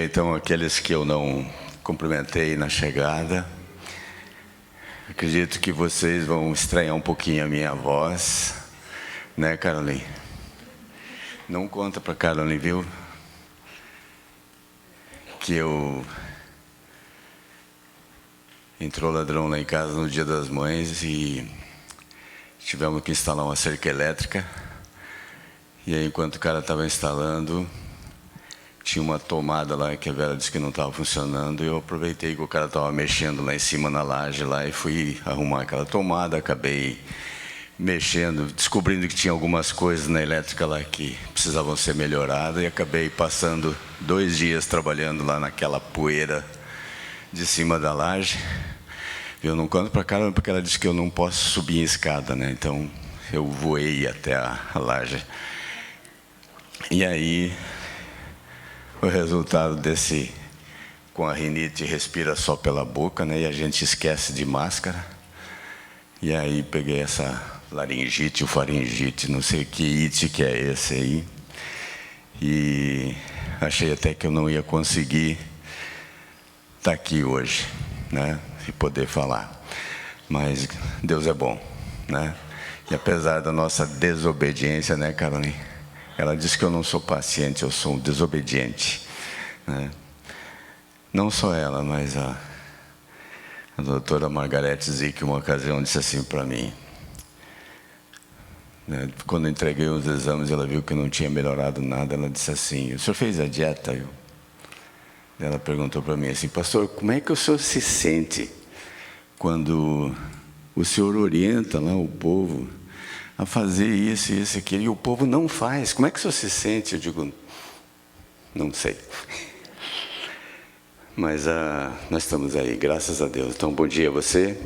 dia, então, aqueles que eu não cumprimentei na chegada. Acredito que vocês vão estranhar um pouquinho a minha voz, né, Caroline? Não conta para Caroline, viu? Que entrou ladrão lá em casa no Dia das Mães e tivemos que instalar uma cerca elétrica. E aí, enquanto o cara estava instalando, tinha uma tomada lá que a Vera disse que não estava funcionando. E eu aproveitei que o cara estava mexendo lá em cima na laje lá e fui arrumar aquela tomada. Acabei mexendo, descobrindo que tinha algumas coisas na elétrica lá que precisavam ser melhoradas. E acabei passando 2 dias trabalhando lá naquela poeira de cima da laje. Eu não conto para Carol porque ela disse que eu não posso subir em escada, né? Então eu voei até a laje. E aí, o resultado desse, com a rinite, respira só pela boca, né? E a gente esquece de máscara. E aí peguei essa laringite, ou faringite, não sei que it que é esse aí. E achei até que eu não ia conseguir estar aqui hoje, né? E poder falar. Mas Deus é bom, né? E apesar da nossa desobediência, né, Caroline? Ela disse que eu não sou paciente, eu sou um desobediente, né? Não só ela, mas a doutora Margarete Zick, uma ocasião, disse assim para mim, né? Quando eu entreguei os exames, ela viu que eu não tinha melhorado nada, ela disse assim, o senhor fez a dieta? Ela perguntou para mim assim, pastor, como é que o senhor se sente quando o senhor orienta lá o povo a fazer isso, isso, aquilo, e o povo não faz? Como é que o senhor se sente? Eu digo, não sei. Mas nós estamos aí, graças a Deus. Então, bom dia a você.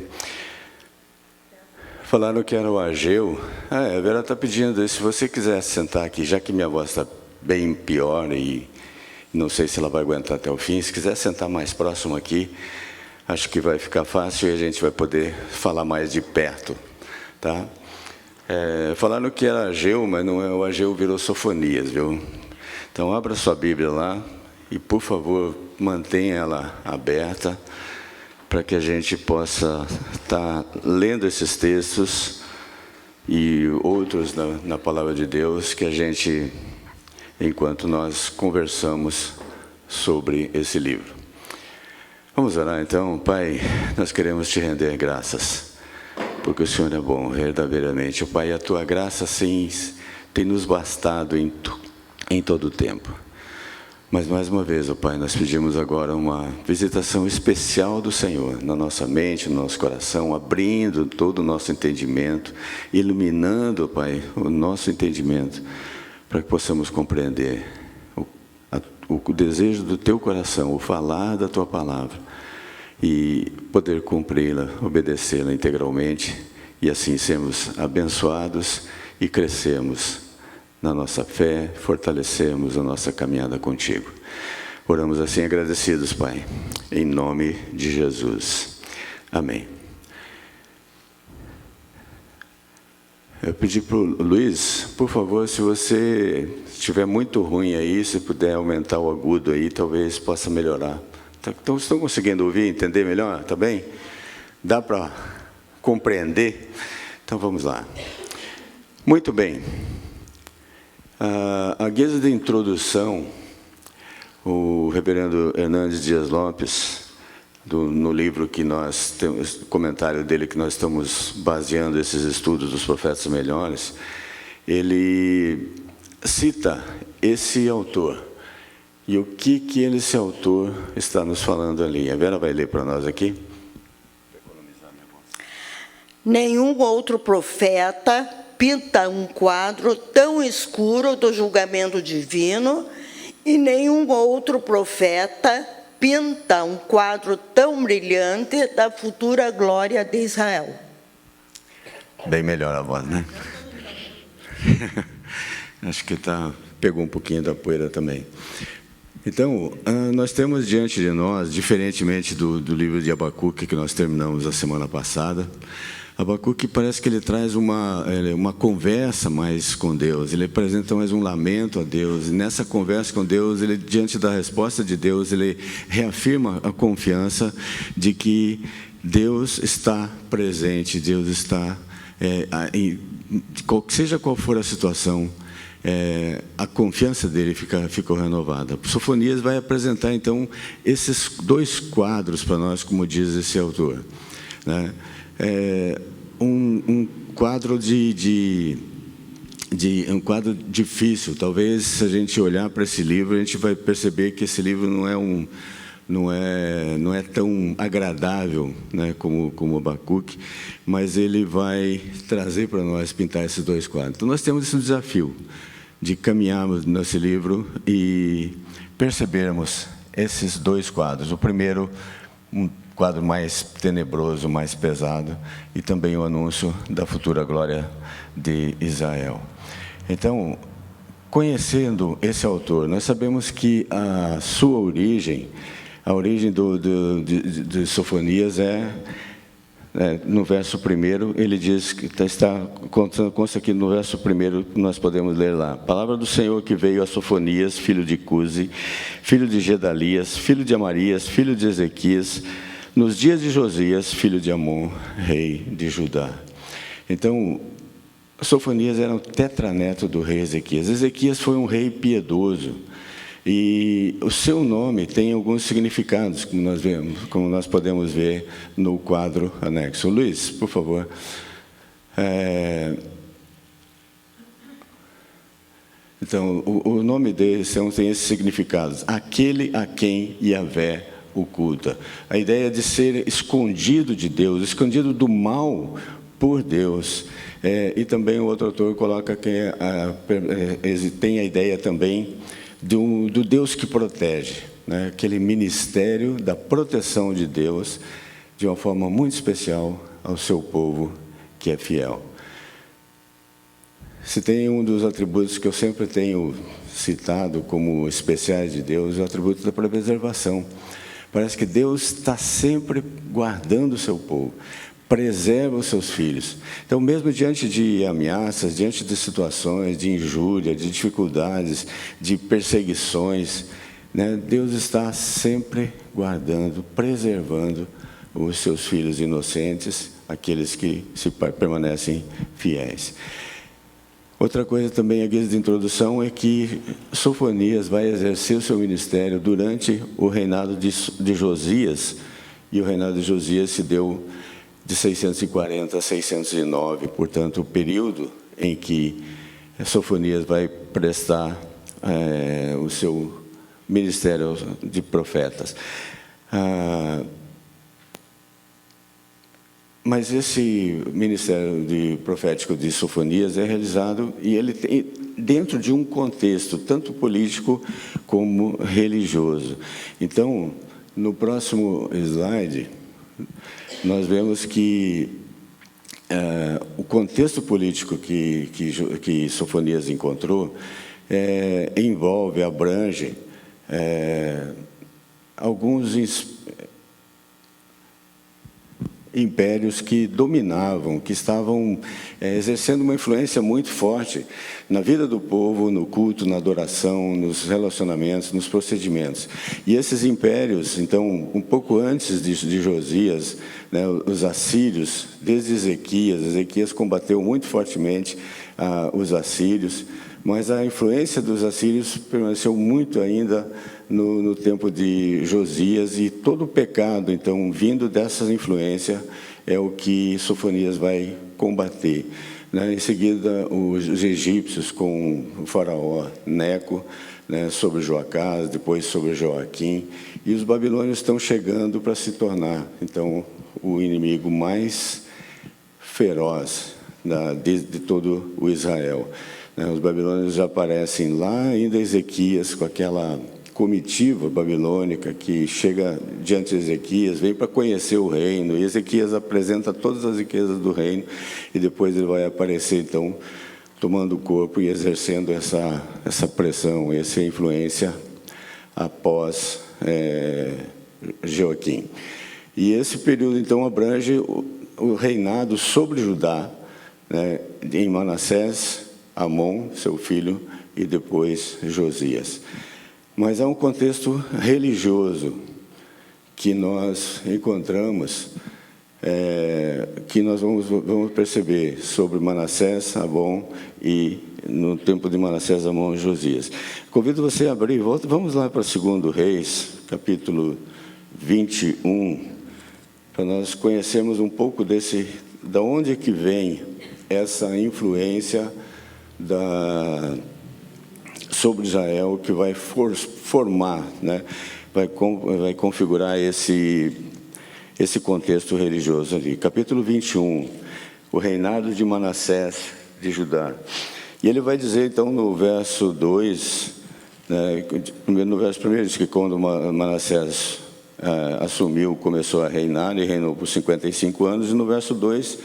Falaram que era o Ageu. A Vera está pedindo, se você quiser sentar aqui, já que minha voz está bem pior e não sei se ela vai aguentar até o fim, se quiser sentar mais próximo aqui, acho que vai ficar fácil e a gente vai poder falar mais de perto, tá? Falaram que era Ageu, mas não é, o Ageu virou Sofonias, viu? Então, abra sua Bíblia lá e, por favor, mantenha ela aberta para que a gente possa estar lendo esses textos e outros na Palavra de Deus, que a gente, enquanto nós conversamos sobre esse livro. Vamos orar, então. Pai, nós queremos te render graças, porque o Senhor é bom, verdadeiramente. Pai, a Tua graça, sim, tem nos bastado em todo o tempo. Mas, mais uma vez, ó Pai, nós pedimos agora uma visitação especial do Senhor na nossa mente, no nosso coração, abrindo todo o nosso entendimento, iluminando, ó Pai, o nosso entendimento, para que possamos compreender o desejo do Teu coração, o falar da Tua palavra, e poder cumpri-la, obedecê-la integralmente, e assim sermos abençoados e crescemos na nossa fé, fortalecemos a nossa caminhada contigo. Oramos assim agradecidos, Pai, em nome de Jesus. Amém. Eu pedi para o Luiz, por favor, se você estiver muito ruim aí, se puder aumentar o agudo aí, talvez possa melhorar. Então, estão conseguindo ouvir, entender melhor? Tá bem? Dá para compreender? Então, vamos lá. Muito bem. A guisa de introdução, o reverendo Hernandes Dias Lopes, no livro que nós temos, comentário dele que nós estamos baseando esses estudos dos profetas melhores, ele cita esse autor. E o que esse autor está nos falando ali? A Vera vai ler para nós aqui. Nenhum outro profeta pinta um quadro tão escuro do julgamento divino, e nenhum outro profeta pinta um quadro tão brilhante da futura glória de Israel. Bem melhor a voz, né? Acho que pegou um pouquinho da poeira também. Então, nós temos diante de nós, diferentemente do livro de Abacuque, que nós terminamos a semana passada, Abacuque parece que ele traz uma conversa mais com Deus, ele apresenta mais um lamento a Deus, e nessa conversa com Deus, ele, diante da resposta de Deus, ele reafirma a confiança de que Deus está presente, Deus está, seja qual for a situação, a confiança dele ficou renovada. Sofonias vai apresentar, então, esses dois quadros para nós, como diz esse autor, né? Um quadro um quadro difícil. Talvez, se a gente olhar para esse livro, a gente vai perceber que esse livro não é tão agradável, né, como o Abacuque, mas ele vai trazer para nós pintar esses dois quadros. Então, nós temos esse desafio de caminharmos nesse livro e percebermos esses dois quadros. O primeiro, um quadro mais tenebroso, mais pesado, e também o anúncio da futura glória de Israel. Então, conhecendo esse autor, nós sabemos que a sua origem, a origem de Sofonias no verso 1, ele diz que consta aqui no verso 1, nós podemos ler lá: palavra do Senhor que veio a Sofonias, filho de Cusi, filho de Gedalias, filho de Amarias, filho de Ezequias, nos dias de Josias, filho de Amon, rei de Judá. Então, Sofonias era um tetraneto do rei Ezequias. Ezequias foi um rei piedoso, e o seu nome tem alguns significados, como nós podemos ver no quadro anexo. Luiz, por favor. Então, o nome dele tem esses significados: aquele a quem Yahvé oculta. A ideia de ser escondido de Deus, escondido do mal por Deus. E também o outro autor coloca que tem a ideia também do Deus que protege, né? Aquele ministério da proteção de Deus de uma forma muito especial ao seu povo que é fiel. Se tem um dos atributos que eu sempre tenho citado como especiais de Deus, é o atributo da preservação. Parece que Deus está sempre guardando o seu povo, preserva os seus filhos. Então, mesmo diante de ameaças, diante de situações de injúria, de dificuldades, de perseguições, né, Deus está sempre guardando, preservando os seus filhos inocentes, aqueles que permanecem fiéis. Outra coisa também, a guisa de introdução, é que Sofonias vai exercer o seu ministério durante o reinado de Josias, e o reinado de Josias se deu de 640 a 609, portanto, o período em que Sofonias vai prestar o seu ministério de profetas. Mas esse ministério profético de Sofonias é realizado, e ele tem, dentro de um contexto tanto político como religioso. Então, no próximo slide, nós vemos que o contexto político que Sofonias encontrou abrange alguns impérios que dominavam, que estavam exercendo uma influência muito forte na vida do povo, no culto, na adoração, nos relacionamentos, nos procedimentos. E esses impérios, então, um pouco antes de Josias, né, os assírios, desde Ezequias combateu muito fortemente os assírios, mas a influência dos assírios permaneceu muito ainda no tempo de Josias, e todo o pecado, então, vindo dessa influência, é o que Sofonias vai combater. Né? Em seguida, os egípcios, com o faraó Neco, né, sobre Joacás, depois sobre Joaquim, e os babilônios estão chegando para se tornar, então, o inimigo mais feroz de todo o Israel. Os babilônios já aparecem lá ainda Ezequias, com aquela comitiva babilônica que chega diante de Ezequias, vem para conhecer o reino, e Ezequias apresenta todas as riquezas do reino, e depois ele vai aparecer, então, tomando o corpo e exercendo essa pressão, essa influência após Joaquim. E esse período, então, abrange o reinado sobre Judá, né, em Manassés, Amon, seu filho, e depois Josias. Mas há um contexto religioso que nós encontramos, que nós vamos perceber sobre Manassés, Amon e, no tempo de Manassés, Amon e Josias. Convido você a abrir, vamos lá para 2 Reis, capítulo 21, para nós conhecermos um pouco da onde que vem essa influência sobre Israel, que vai formar, né, vai configurar esse contexto religioso ali. Capítulo 21, o reinado de Manassés de Judá. E ele vai dizer, então, no verso 2, né, no verso 1, diz que quando Manassés assumiu, começou a reinar, e reinou por 55 anos, e no verso 2,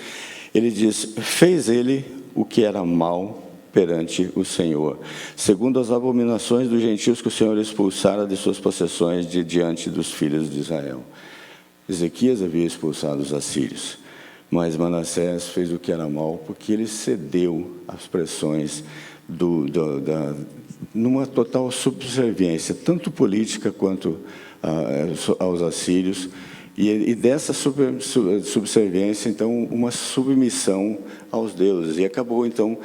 ele diz, fez ele o que era mal perante o Senhor, segundo as abominações dos gentios que o Senhor expulsara de suas possessões diante dos filhos de Israel. Ezequias havia expulsado os assírios, mas Manassés fez o que era mal, porque ele cedeu às pressões numa total subserviência, tanto política quanto aos assírios, e dessa subserviência, então, uma submissão aos deuses, e acabou, então,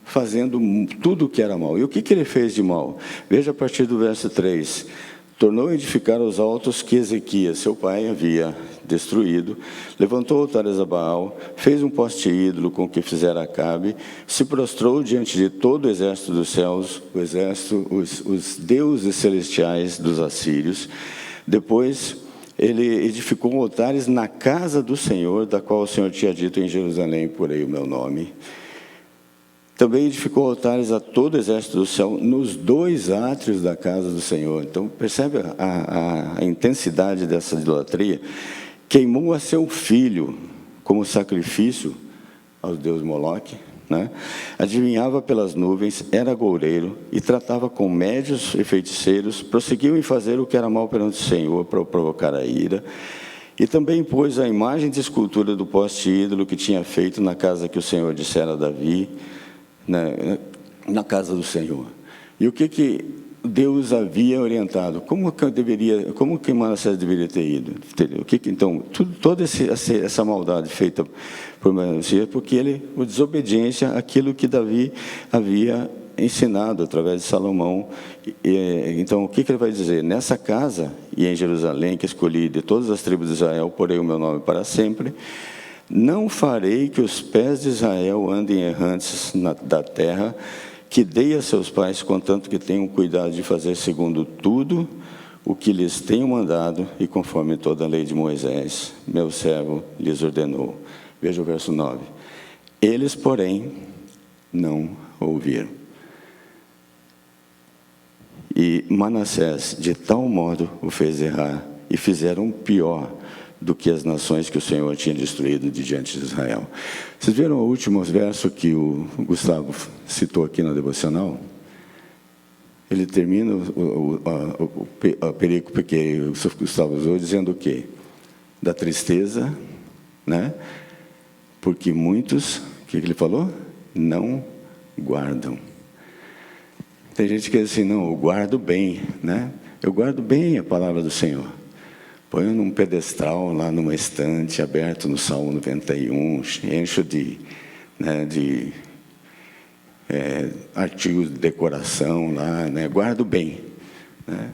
fazendo tudo o que era mal. E o que ele fez de mal? Veja a partir do verso 3. Tornou a edificar os altos que Ezequias, seu pai, havia destruído, levantou altares a Baal, fez um poste ídolo com o que fizera Acabe, se prostrou diante de todo o exército dos céus, os deuses celestiais dos assírios. Depois, ele edificou altares na casa do Senhor, da qual o Senhor tinha dito em Jerusalém, porei o meu nome. Também edificou altares a todo o exército do céu, nos 2 átrios da casa do Senhor. Então, percebe a intensidade dessa idolatria? Queimou a seu filho como sacrifício ao deus Moloque, né? Adivinhava pelas nuvens, era agoureiro e tratava com médios e feiticeiros, prosseguiu em fazer o que era mal perante o Senhor para provocar a ira. E também pôs a imagem de escultura do poste ídolo que tinha feito na casa que o Senhor dissera a Davi, na casa do Senhor. E o que Deus havia orientado? Como que Manassés deveria ter ido? Então, toda essa maldade feita por Manassés, porque ele, por desobediência àquilo que Davi havia ensinado através de Salomão. Então, o que ele vai dizer? Nessa casa e em Jerusalém, que escolhi de todas as tribos de Israel, porei o meu nome para sempre. Não farei que os pés de Israel andem errantes da terra, que dei a seus pais, contanto que tenham cuidado de fazer segundo tudo o que lhes tenho mandado, e conforme toda a lei de Moisés, meu servo, lhes ordenou. Veja o verso 9. Eles, porém, não ouviram. E Manassés, de tal modo, o fez errar, e fizeram pior do que as nações que o Senhor tinha destruído de diante de Israel. Vocês viram o último verso que o Gustavo citou aqui na devocional? Ele termina a perícope que o Gustavo usou dizendo o quê? Da tristeza, né? Porque muitos, o que ele falou? Não guardam. Tem gente que diz assim, não, eu guardo bem, né? Eu guardo bem a palavra do Senhor. Ponho num pedestal lá numa estante aberto no Salmo 91, encho de artigos de decoração lá, né? Guardo bem, né?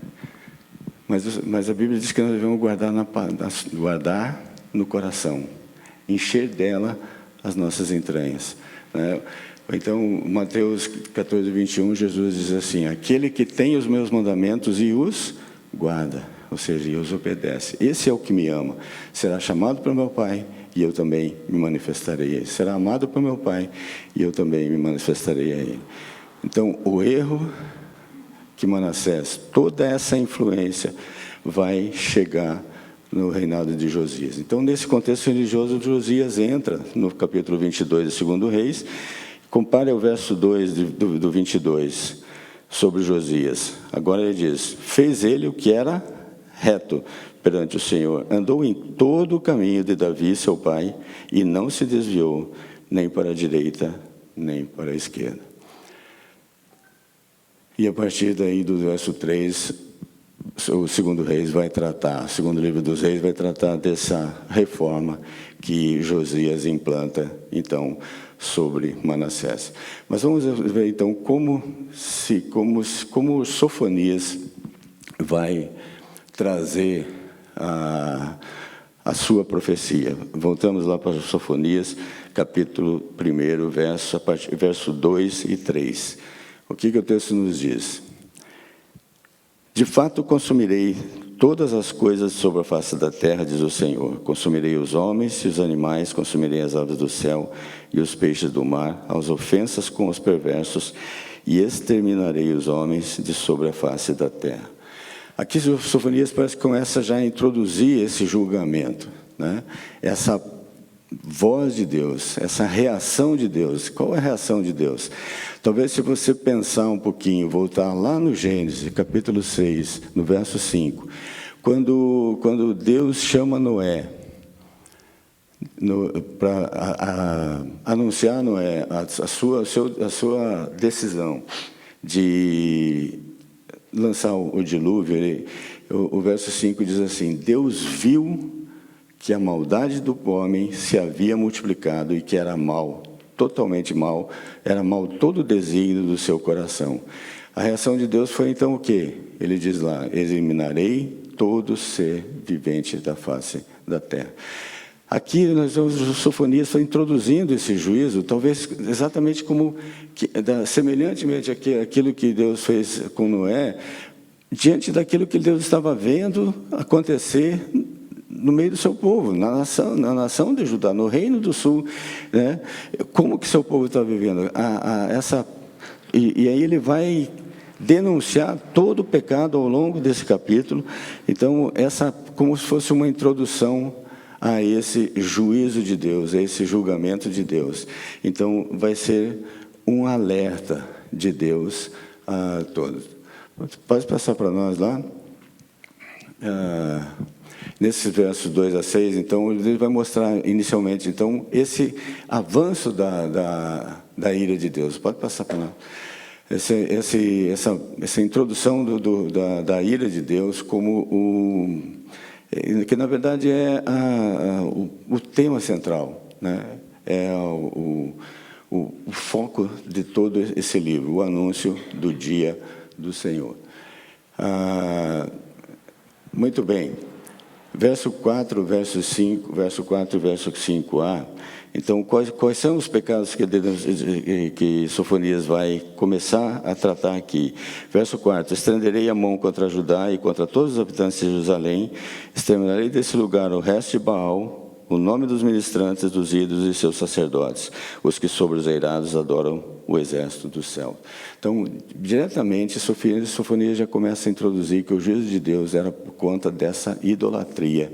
Mas a Bíblia diz que nós devemos guardar no coração, encher dela as nossas entranhas, né? Então, Mateus 14, 21, Jesus diz assim, aquele que tem os meus mandamentos e os guarda, ou seja, e os obedece. Esse é o que me ama. Será chamado para meu Pai, e eu também me manifestarei a ele. Será amado por meu Pai, e eu também me manifestarei a ele. Então, o erro que Manassés, toda essa influência, vai chegar no reinado de Josias. Então, nesse contexto religioso, Josias entra no capítulo 22 de 2 Reis. Compare o verso 2 do 22, sobre Josias. Agora ele diz, fez ele o que era reto perante o Senhor. Andou em todo o caminho de Davi, seu pai, e não se desviou nem para a direita, nem para a esquerda. E a partir daí do verso 3, o segundo livro dos Reis vai tratar dessa reforma que Josias implanta, então, sobre Manassés. Mas vamos ver, então, como Sofonias vai trazer a sua profecia. Voltamos lá para Sofonias, capítulo 1, verso 2 e 3. O que o texto nos diz? De fato, consumirei todas as coisas sobre a face da terra, diz o Senhor. Consumirei os homens e os animais, consumirei as aves do céu e os peixes do mar, as ofensas com os perversos, e exterminarei os homens de sobre a face da terra. Aqui, Sofonias parece que começa já a introduzir esse julgamento, né? Essa voz de Deus, essa reação de Deus. Qual é a reação de Deus? Talvez, se você pensar um pouquinho, voltar lá no Gênesis, capítulo 6, no verso 5, quando Deus chama Noé para anunciar a Noé a sua decisão de lançar o dilúvio, o verso 5 diz assim: Deus viu que a maldade do homem se havia multiplicado e que era mal, totalmente mal, era mal todo o desígnio do seu coração. A reação de Deus foi então o quê? Ele diz lá: eliminarei todo ser vivente da face da terra. Aqui nós vemos o Sofonias está introduzindo esse juízo, talvez exatamente semelhantemente àquilo que Deus fez com Noé, diante daquilo que Deus estava vendo acontecer no meio do seu povo, na nação de Judá, no reino do sul, né? Como que seu povo está vivendo? E aí ele vai denunciar todo o pecado ao longo desse capítulo. Então, como se fosse uma introdução a esse juízo de Deus, a esse julgamento de Deus. Então, vai ser um alerta de Deus a todos. Pode passar para nós lá? Nesses versos 2 a 6, então, ele vai mostrar inicialmente então, esse avanço da ira de Deus. Pode passar para nós. Essa introdução da ira de Deus como que na verdade é o tema central, né? É o foco de todo esse livro, o anúncio do dia do Senhor. Muito bem. Verso 4, verso 5, verso 4 e verso 5a. Então, quais são os pecados que Sofonias vai começar a tratar aqui? Verso 4: estenderei a mão contra Judá e contra todos os habitantes de Jerusalém, exterminarei desse lugar o resto de Baal, o nome dos ministrantes dos ídolos e seus sacerdotes, os que sobre os eirados adoram o exército do céu. Então, diretamente, Sofonias já começa a introduzir que o juízo de Deus era por conta dessa idolatria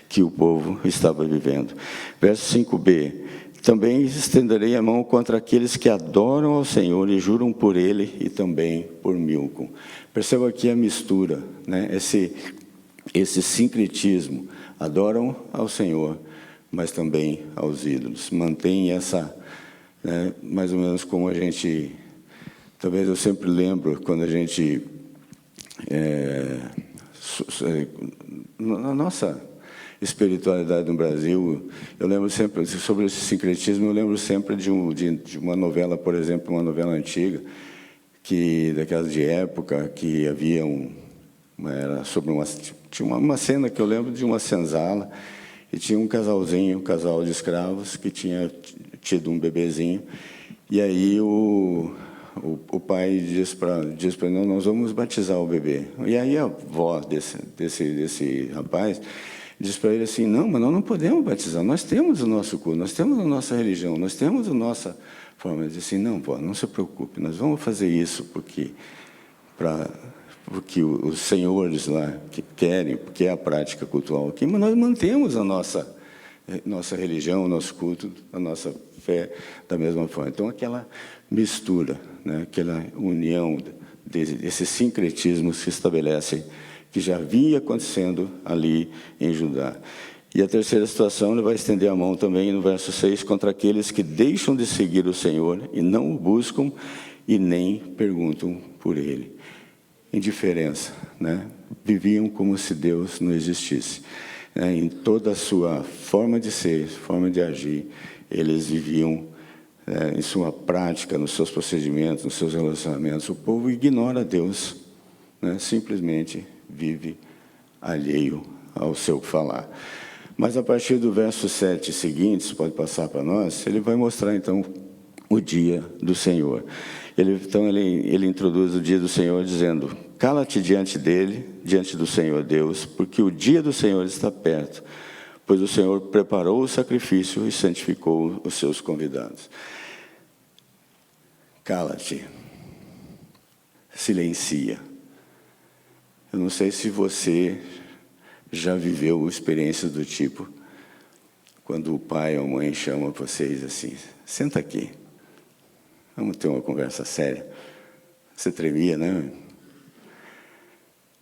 que o povo estava vivendo. Verso 5b: também estenderei a mão contra aqueles que adoram ao Senhor e juram por Ele e também por Milcom. Perceba aqui a mistura, né? Esse sincretismo. Adoram ao Senhor, mas também aos ídolos. Mantém essa, né, mais ou menos como a gente... Talvez eu sempre lembro, quando a gente... na nossa espiritualidade no Brasil, eu lembro sempre, sobre esse sincretismo, eu lembro sempre de uma novela, por exemplo, uma novela antiga, daquelas de época, que havia era sobre tinha uma cena que eu lembro de uma senzala, e tinha um casal de escravos, que tinha tido um bebezinho, e aí o pai diz para ele: não, nós vamos batizar o bebê. E aí a avó desse rapaz diz para ele assim: não, mas nós não podemos batizar, nós temos o nosso culto, nós temos a nossa religião, nós temos a nossa forma. Ele diz assim: não, vó, não se preocupe, nós vamos fazer isso porque os senhores lá que querem, porque é a prática cultural aqui, mas nós mantemos a nossa religião, o nosso culto, a nossa fé da mesma forma. Então, aquela mistura, né, aquela união, esse sincretismo se estabelece, que já vinha acontecendo ali em Judá. E a terceira situação, ele vai estender a mão também no verso 6, contra aqueles que deixam de seguir o Senhor e não o buscam e nem perguntam por ele. Indiferença, né? Viviam como se Deus não existisse. Em toda a sua forma de ser, forma de agir, eles viviam em sua prática, nos seus procedimentos, nos seus relacionamentos. O povo ignora Deus, né? Simplesmente vive alheio ao seu falar. Mas a partir do verso 7 seguintes, pode passar para nós, ele vai mostrar então o dia do Senhor. Ele introduz o dia do Senhor dizendo: cala-te diante dele, diante do Senhor Deus, porque o dia do Senhor está perto, pois o Senhor preparou o sacrifício e santificou os seus convidados. Cala-te, silencia. Eu não sei se você já viveu experiências do tipo, quando o pai ou a mãe chama vocês assim: senta aqui, vamos ter uma conversa séria. Você tremia, né?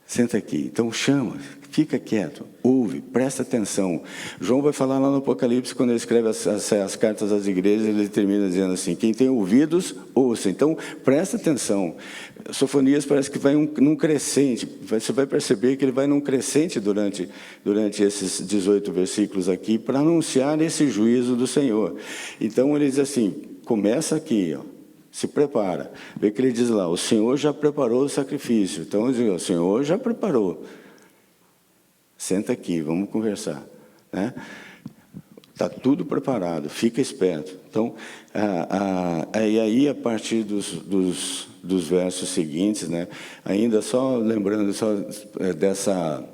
Senta aqui. Então chama, fica quieto, ouve, presta atenção. João vai falar lá no Apocalipse, quando ele escreve as cartas às igrejas, ele termina dizendo assim: quem tem ouvidos, ouça. Então presta atenção. Sofonias parece que vai num crescente. Você vai perceber que ele vai num crescente durante esses 18 versículos aqui, para anunciar esse juízo do Senhor. Então ele diz assim, começa aqui, ó. Se prepara. Vê que ele diz lá: o Senhor já preparou o sacrifício. Então, ele diz: o Senhor já preparou. Senta aqui, vamos conversar. Né? Está tudo preparado, fica esperto. Então, e aí, a partir dos versos seguintes, né, ainda só lembrando dessa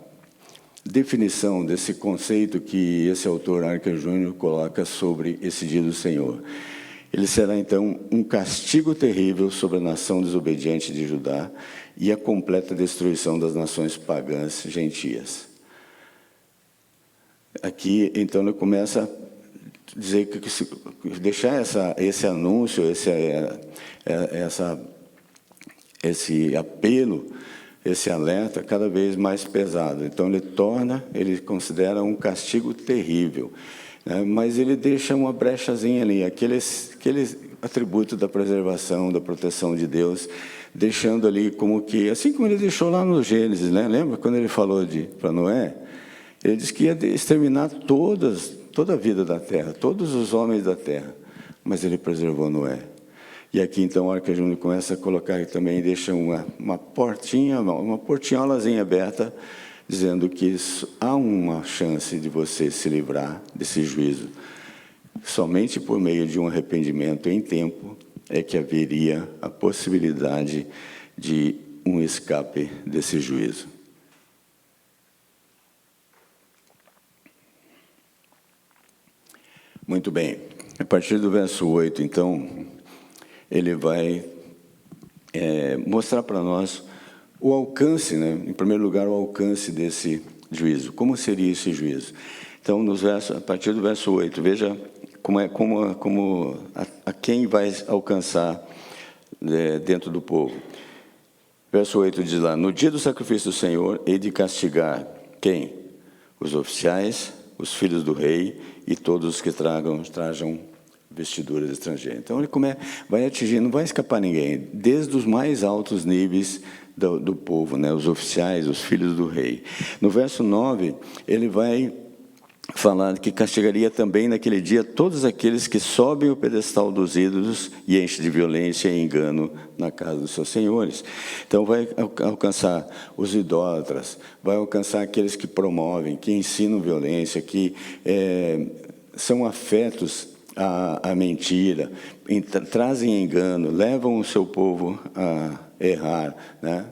definição, desse conceito que esse autor, Arca Júnior, coloca sobre esse dia do Senhor. Ele será, então, um castigo terrível sobre a nação desobediente de Judá e a completa destruição das nações pagãs gentias. Aqui, então, ele começa a dizer deixar esse anúncio, esse apelo, esse alerta cada vez mais pesado. Então, ele considera um castigo terrível. Mas ele deixa uma brechazinha ali, aquele atributo da preservação, da proteção de Deus, deixando ali como que, assim como ele deixou lá no Gênesis, né? Lembra quando ele falou para Noé? Ele disse que ia exterminar toda a vida da terra, todos os homens da terra, mas ele preservou Noé. E aqui então o Arca Júnior começa a colocar também, deixa uma portinholazinha aberta, dizendo que há uma chance de você se livrar desse juízo. Somente por meio de um arrependimento em tempo é que haveria a possibilidade de um escape desse juízo. Muito bem. A partir do verso 8, então, ele vai mostrar para nós o alcance, né? Em primeiro lugar, o alcance desse juízo. Como seria esse juízo? Então, a partir do verso 8, veja a quem vai alcançar dentro do povo. Verso 8 diz lá: no dia do sacrifício do Senhor, hei de castigar quem? Os oficiais, os filhos do rei e todos os que trajam vestiduras estrangeiras. Então, ele vai atingir, não vai escapar ninguém, desde os mais altos níveis do povo, né? Os oficiais, os filhos do rei. No verso 9, ele vai falar que castigaria também naquele dia todos aqueles que sobem o pedestal dos ídolos e enchem de violência e engano na casa dos seus senhores. Então vai alcançar os idólatras, vai alcançar aqueles que promovem, que ensinam violência, que são afetos à mentira, trazem engano, levam o seu povo a errar, né?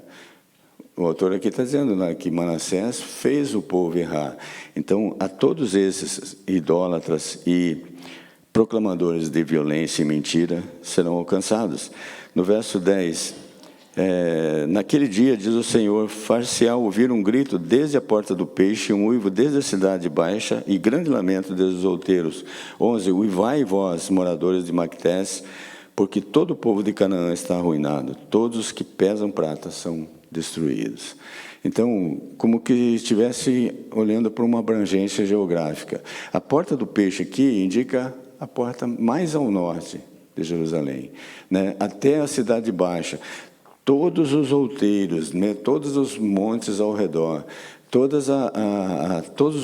O autor aqui está dizendo, né, que Manassés fez o povo errar. Então, a todos esses idólatras e proclamadores de violência e mentira serão alcançados. No verso 10, naquele dia, diz o Senhor, far-se-á ouvir um grito desde a porta do peixe, um uivo desde a cidade baixa e grande lamento desde os outeiros. 11, uivai vós, moradores de Mactés, porque todo o povo de Canaã está arruinado, todos os que pesam prata são destruídos. Então, como que estivesse olhando para uma abrangência geográfica. A Porta do Peixe aqui indica a porta mais ao norte de Jerusalém, né? Até a Cidade Baixa. Todos os outeiros, né? Todos os montes ao redor, todos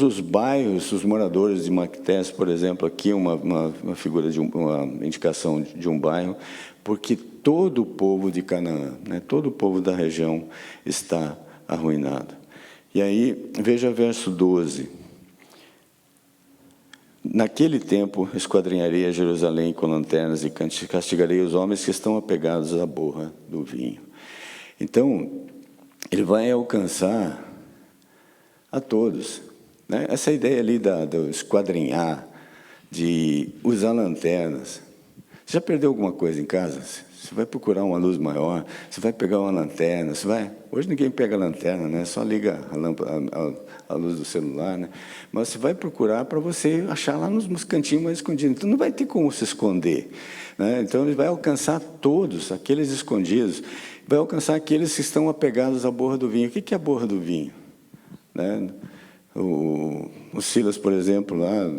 os bairros, os moradores de Mactés, por exemplo, aqui uma figura de uma indicação de um bairro, porque todo o povo de Canaã, né? Todo o povo da região está arruinado. E aí, veja verso 12. Naquele tempo, esquadrinharei a Jerusalém com lanternas e castigarei os homens que estão apegados à borra do vinho. Então, ele vai alcançar a todos, né? Essa ideia ali do esquadrinhar, de usar lanternas. Você já perdeu alguma coisa em casa? Você vai procurar uma luz maior, você vai pegar uma lanterna, você vai... Hoje ninguém pega lanterna, né? Só liga a lâmpada, a luz do celular, né? Mas você vai procurar para você achar lá nos cantinhos mais escondidos. Então não vai ter como se esconder, né? Então ele vai alcançar todos, aqueles escondidos, vai alcançar aqueles que estão apegados à borra do vinho. O que é a borra do vinho? Né? O Silas, por exemplo, lá,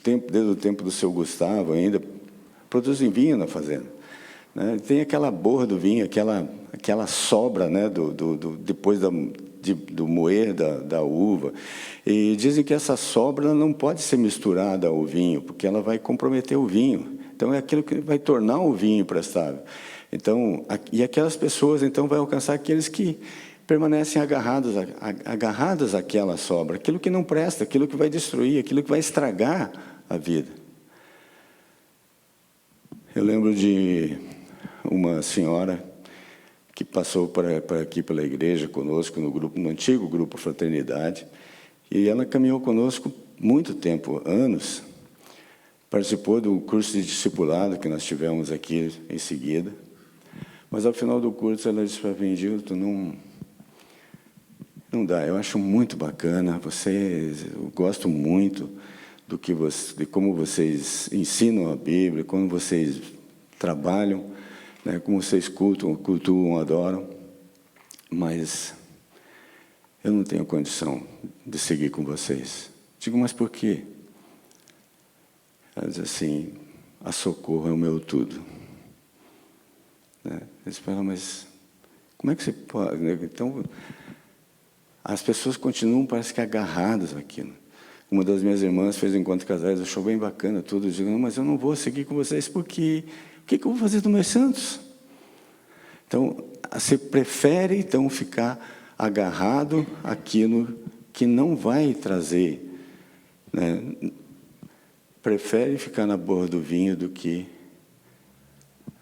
desde o tempo do seu Gustavo ainda, produzem vinho na fazenda. Né? Tem aquela borra do vinho, aquela sobra, né, depois do moer da uva. E dizem que essa sobra não pode ser misturada ao vinho, porque ela vai comprometer o vinho. Então, é aquilo que vai tornar o vinho prestável. Então, e aquelas pessoas, então, vai alcançar aqueles que permanecem agarrados àquela sobra, aquilo que não presta, aquilo que vai destruir, aquilo que vai estragar a vida. Eu lembro de uma senhora que passou aqui pela igreja conosco, no antigo grupo Fraternidade, e ela caminhou conosco muito tempo, anos, participou do curso de discipulado que nós tivemos aqui em seguida, mas ao final do curso ela disse para mim: Gilton, não dá, eu acho muito bacana, eu gosto muito de como vocês ensinam a Bíblia, como vocês trabalham, né, como vocês cultuam, adoram, mas eu não tenho condição de seguir com vocês. Digo, mas por quê? Ela diz assim: a Socorro é o meu tudo. Né? Eles falam, mas como é que você pode? Então, as pessoas continuam, parece que agarradas àquilo. Uma das minhas irmãs fez um encontro de casais, achou bem bacana tudo. Eu digo, não, mas eu não vou seguir com vocês, porque o que eu vou fazer dos meus santos? Então, você prefere, então, ficar agarrado àquilo que não vai trazer, né? Prefere ficar na borra do vinho do que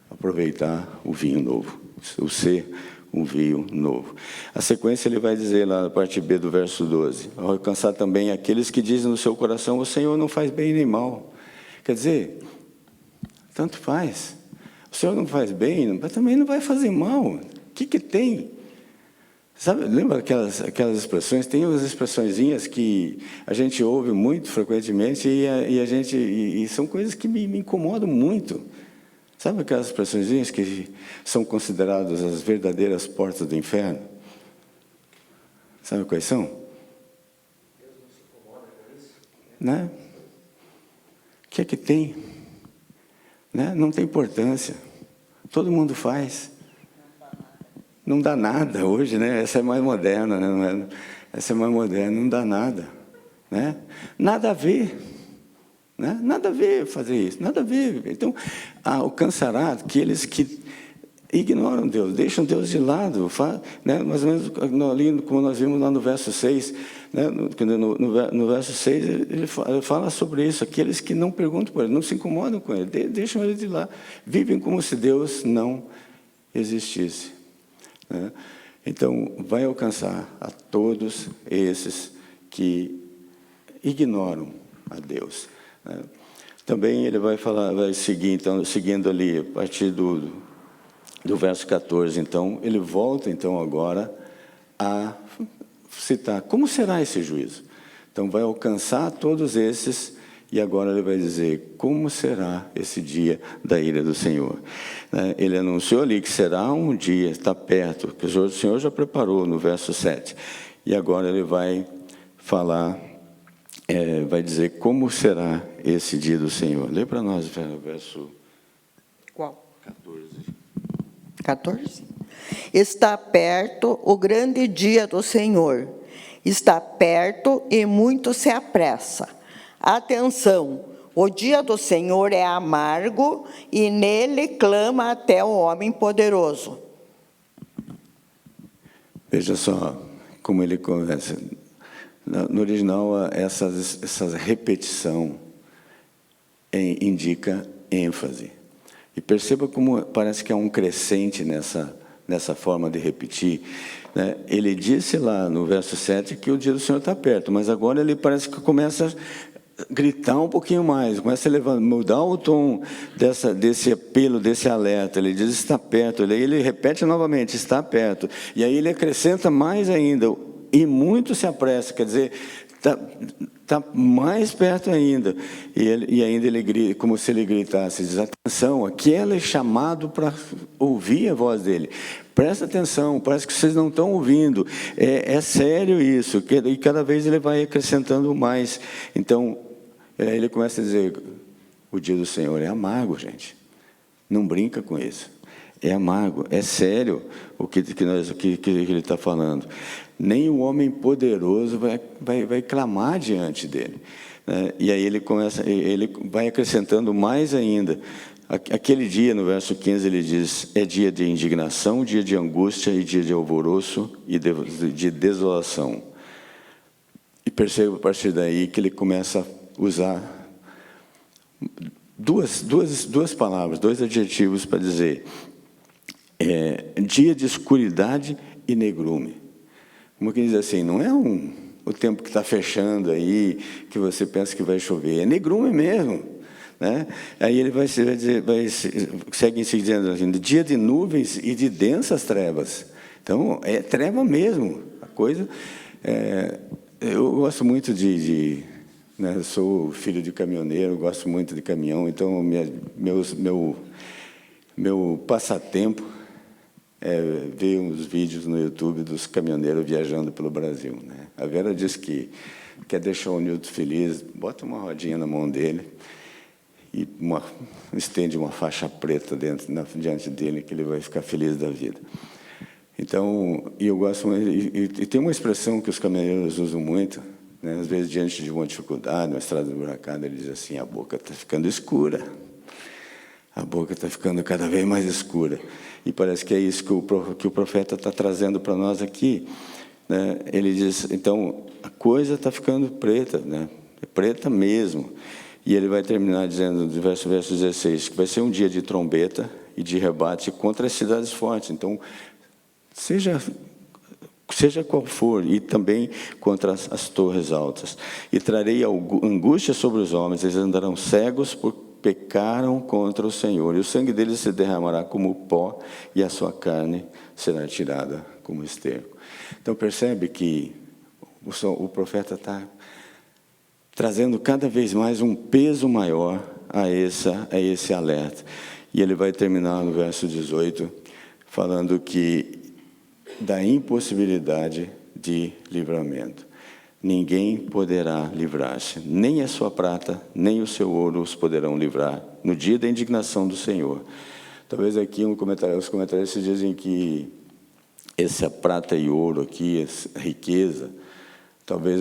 aproveitar o vinho novo, o ser um vinho novo. A sequência ele vai dizer lá na parte B do verso 12, ao alcançar também aqueles que dizem no seu coração, o Senhor não faz bem nem mal. Quer dizer, tanto faz. O Senhor não faz bem, mas também não vai fazer mal. O que tem? Sabe, lembra aquelas expressões? Tem umas expressõezinhas que a gente ouve muito frequentemente e são coisas que me incomodam muito. Sabe aquelas expressõezinhas que são consideradas as verdadeiras portas do inferno? Sabe quais são? Deus não se incomoda com isso? Né? O que é que tem? Né? Não tem importância. Todo mundo faz. Não dá nada hoje, né? Essa é mais moderna, né? Essa é mais moderna, não dá nada. Né? Nada a ver. Né? Nada a ver fazer isso, nada a ver. Então, alcançará aqueles que ignoram Deus, deixam Deus de lado, né? Mais ou menos ali, como nós vimos lá no verso 6, né? No verso 6 ele fala sobre isso, aqueles que não perguntam por ele, não se incomodam com ele, deixam ele de lá, vivem como se Deus não existisse. Né? Então, vai alcançar a todos esses que ignoram a Deus. Também ele vai seguir, então, seguindo ali, a partir do verso 14, então, ele volta, então, agora, a citar como será esse juízo. Então, vai alcançar todos esses E agora ele vai dizer como será esse dia da ira do Senhor. Ele anunciou ali que será um dia, está perto, que o Senhor já preparou no verso 7. E agora ele vai falar, vai dizer como será esse dia do Senhor. Lê para nós o verso... Qual? 14. 14. Está perto o grande dia do Senhor. Está perto e muito se apressa. Atenção, o dia do Senhor é amargo e nele clama até o homem poderoso. Veja só como ele começa. No original, essa repetição indica ênfase. E perceba como parece que há um crescente nessa forma de repetir. Ele disse lá no verso 7 que o dia do Senhor está perto, mas agora ele parece que começa a gritar um pouquinho mais, começa a mudar o tom desse apelo, desse alerta. Ele diz, está perto. Ele repete novamente, está perto. E aí ele acrescenta mais ainda, e muito se apressa, quer dizer, está mais perto ainda. E ainda ele grita, como se ele gritasse, diz, atenção, aquele é chamado para ouvir a voz dele. Presta atenção, parece que vocês não estão ouvindo. É sério isso. E cada vez ele vai acrescentando mais. Então, ele começa a dizer, o dia do Senhor é amargo, gente. Não brinca com isso. É amargo, é sério o que ele está falando. Nem o homem poderoso vai clamar diante dele. E aí ele vai acrescentando mais ainda. Aquele dia, no verso 15, ele diz, é dia de indignação, dia de angústia e dia de alvoroço e de desolação. E perceba a partir daí que ele começa a usar duas palavras, dois adjetivos para dizer dia de escuridade e negrume. Como que diz assim, não é o tempo que está fechando aí, que você pensa que vai chover, é negrume mesmo. Aí ele segue em seguida dizendo assim, dia de nuvens e de densas trevas. Então, é treva mesmo. A coisa... eu gosto muito eu sou filho de caminhoneiro, gosto muito de caminhão, então meu passatempo é ver uns vídeos no YouTube dos caminhoneiros viajando pelo Brasil. A Vera diz que quer deixar o Nilton feliz, bota uma rodinha na mão dele, e estende uma faixa preta diante dele, que ele vai ficar feliz da vida. Então, eu gosto muito, e tem uma expressão que os caminhoneiros usam muito, às vezes, diante de uma dificuldade, uma estrada esburacada, ele diz assim, a boca está ficando escura, a boca está ficando cada vez mais escura. E parece que é isso que o profeta está trazendo para nós aqui. Ele diz, então, a coisa está ficando preta, é preta mesmo. E ele vai terminar dizendo, no verso 16, que vai ser um dia de trombeta e de rebate contra as cidades fortes. Então, seja qual for, e também contra as torres altas. E trarei angústia sobre os homens, eles andarão cegos porque pecaram contra o Senhor. E o sangue deles se derramará como pó, e a sua carne será tirada como esterco. Então, percebe que o profeta está trazendo cada vez mais um peso maior a esse alerta. E ele vai terminar no verso 18, falando da impossibilidade de livramento. Ninguém poderá livrar-se, nem a sua prata, nem o seu ouro os poderão livrar, no dia da indignação do Senhor. Talvez aqui os comentaristas dizem que essa prata e ouro aqui, essa riqueza, talvez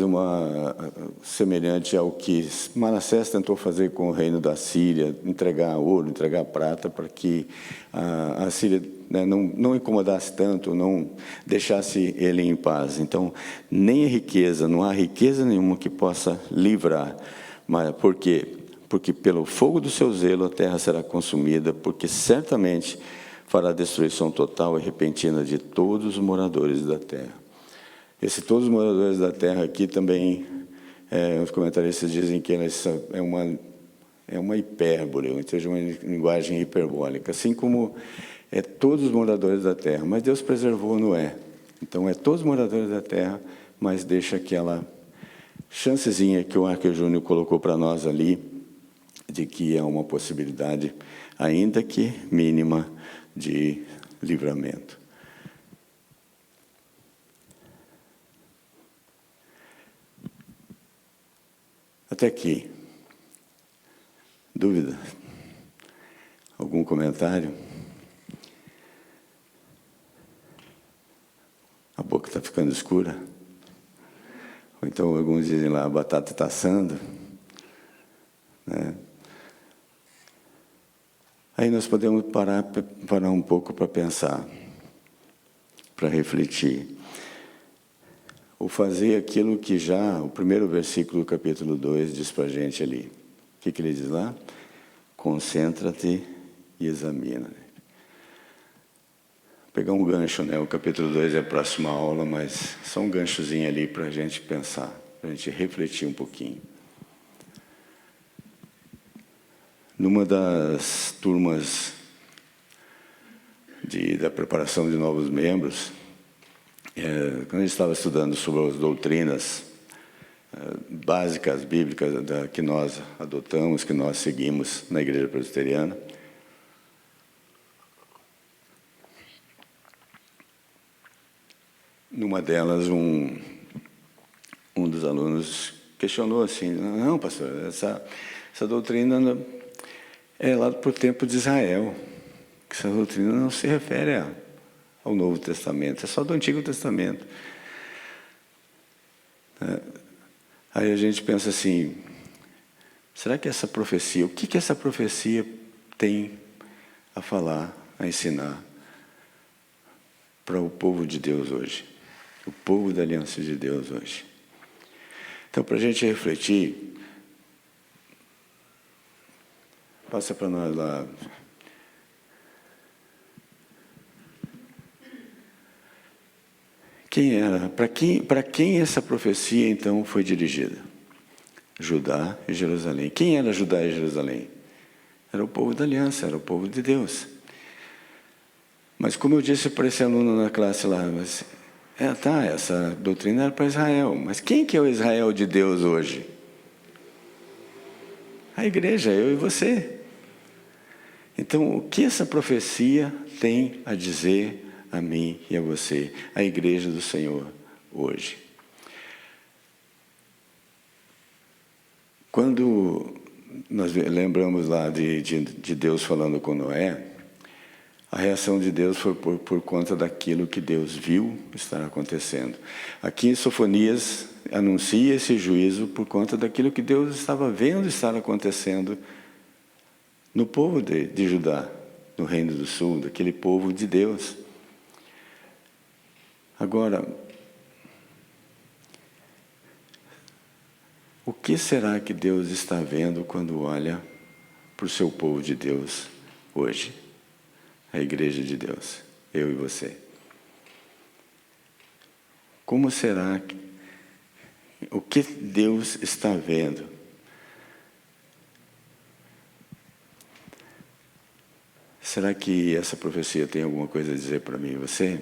semelhante ao que Manassés tentou fazer com o reino da Síria, entregar ouro, entregar prata, para que a Síria não incomodasse tanto, não deixasse ele em paz. Então, nem a riqueza, não há riqueza nenhuma que possa livrar. Mas por quê? Porque pelo fogo do seu zelo a terra será consumida, porque certamente fará destruição total e repentina de todos os moradores da terra. Todos os moradores da terra aqui também, os comentaristas dizem que é uma hipérbole, ou seja, uma linguagem hiperbólica, assim como todos os moradores da terra. Mas Deus preservou Noé. Então, todos os moradores da terra, mas deixa que ela chancezinha que o Arque Júnior colocou para nós ali, de que é uma possibilidade, ainda que mínima, de livramento. Até aqui. Dúvida? Algum comentário? A boca está ficando escura? Ou então alguns dizem lá, a batata está assando, né? Aí nós podemos parar um pouco para pensar, para refletir. Ou fazer aquilo que já o primeiro versículo do capítulo 2 diz para a gente ali. O que ele diz lá? Concentra-te e examina. Vou pegar um gancho, né? O capítulo 2 é a próxima aula, mas só um ganchozinho ali para a gente pensar, para a gente refletir um pouquinho. Numa das turmas da preparação de novos membros, quando a gente estava estudando sobre as doutrinas básicas bíblicas que nós adotamos, que nós seguimos na Igreja Presbiteriana, numa delas um dos alunos questionou assim: não, pastor, essa doutrina é lá para o tempo de Israel. Essa doutrina não se refere ao Novo Testamento, é só do Antigo Testamento. Aí a gente pensa assim, será que essa profecia, o que essa profecia tem a falar, a ensinar para o povo de Deus hoje? O povo da Aliança de Deus hoje. Então, para a gente refletir, passa para nós lá. Quem era? Para quem essa profecia, então, foi dirigida? Judá e Jerusalém. Quem era Judá e Jerusalém? Era o povo da aliança, era o povo de Deus. Mas como eu disse para esse aluno na classe lá, essa doutrina era para Israel. Mas quem que é o Israel de Deus hoje? A igreja, eu e você. Então, o que essa profecia tem a dizer a mim e a você, a igreja do Senhor, hoje? Quando nós lembramos lá de Deus falando com Noé, a reação de Deus foi por conta daquilo que Deus viu estar acontecendo. Aqui em Sofonias anuncia esse juízo por conta daquilo que Deus estava vendo estar acontecendo no povo de Judá, no Reino do Sul, daquele povo de Deus. Agora, o que será que Deus está vendo quando olha para o seu povo de Deus hoje? A igreja de Deus, eu e você. Como será o que Deus está vendo? Será que essa profecia tem alguma coisa a dizer para mim e você?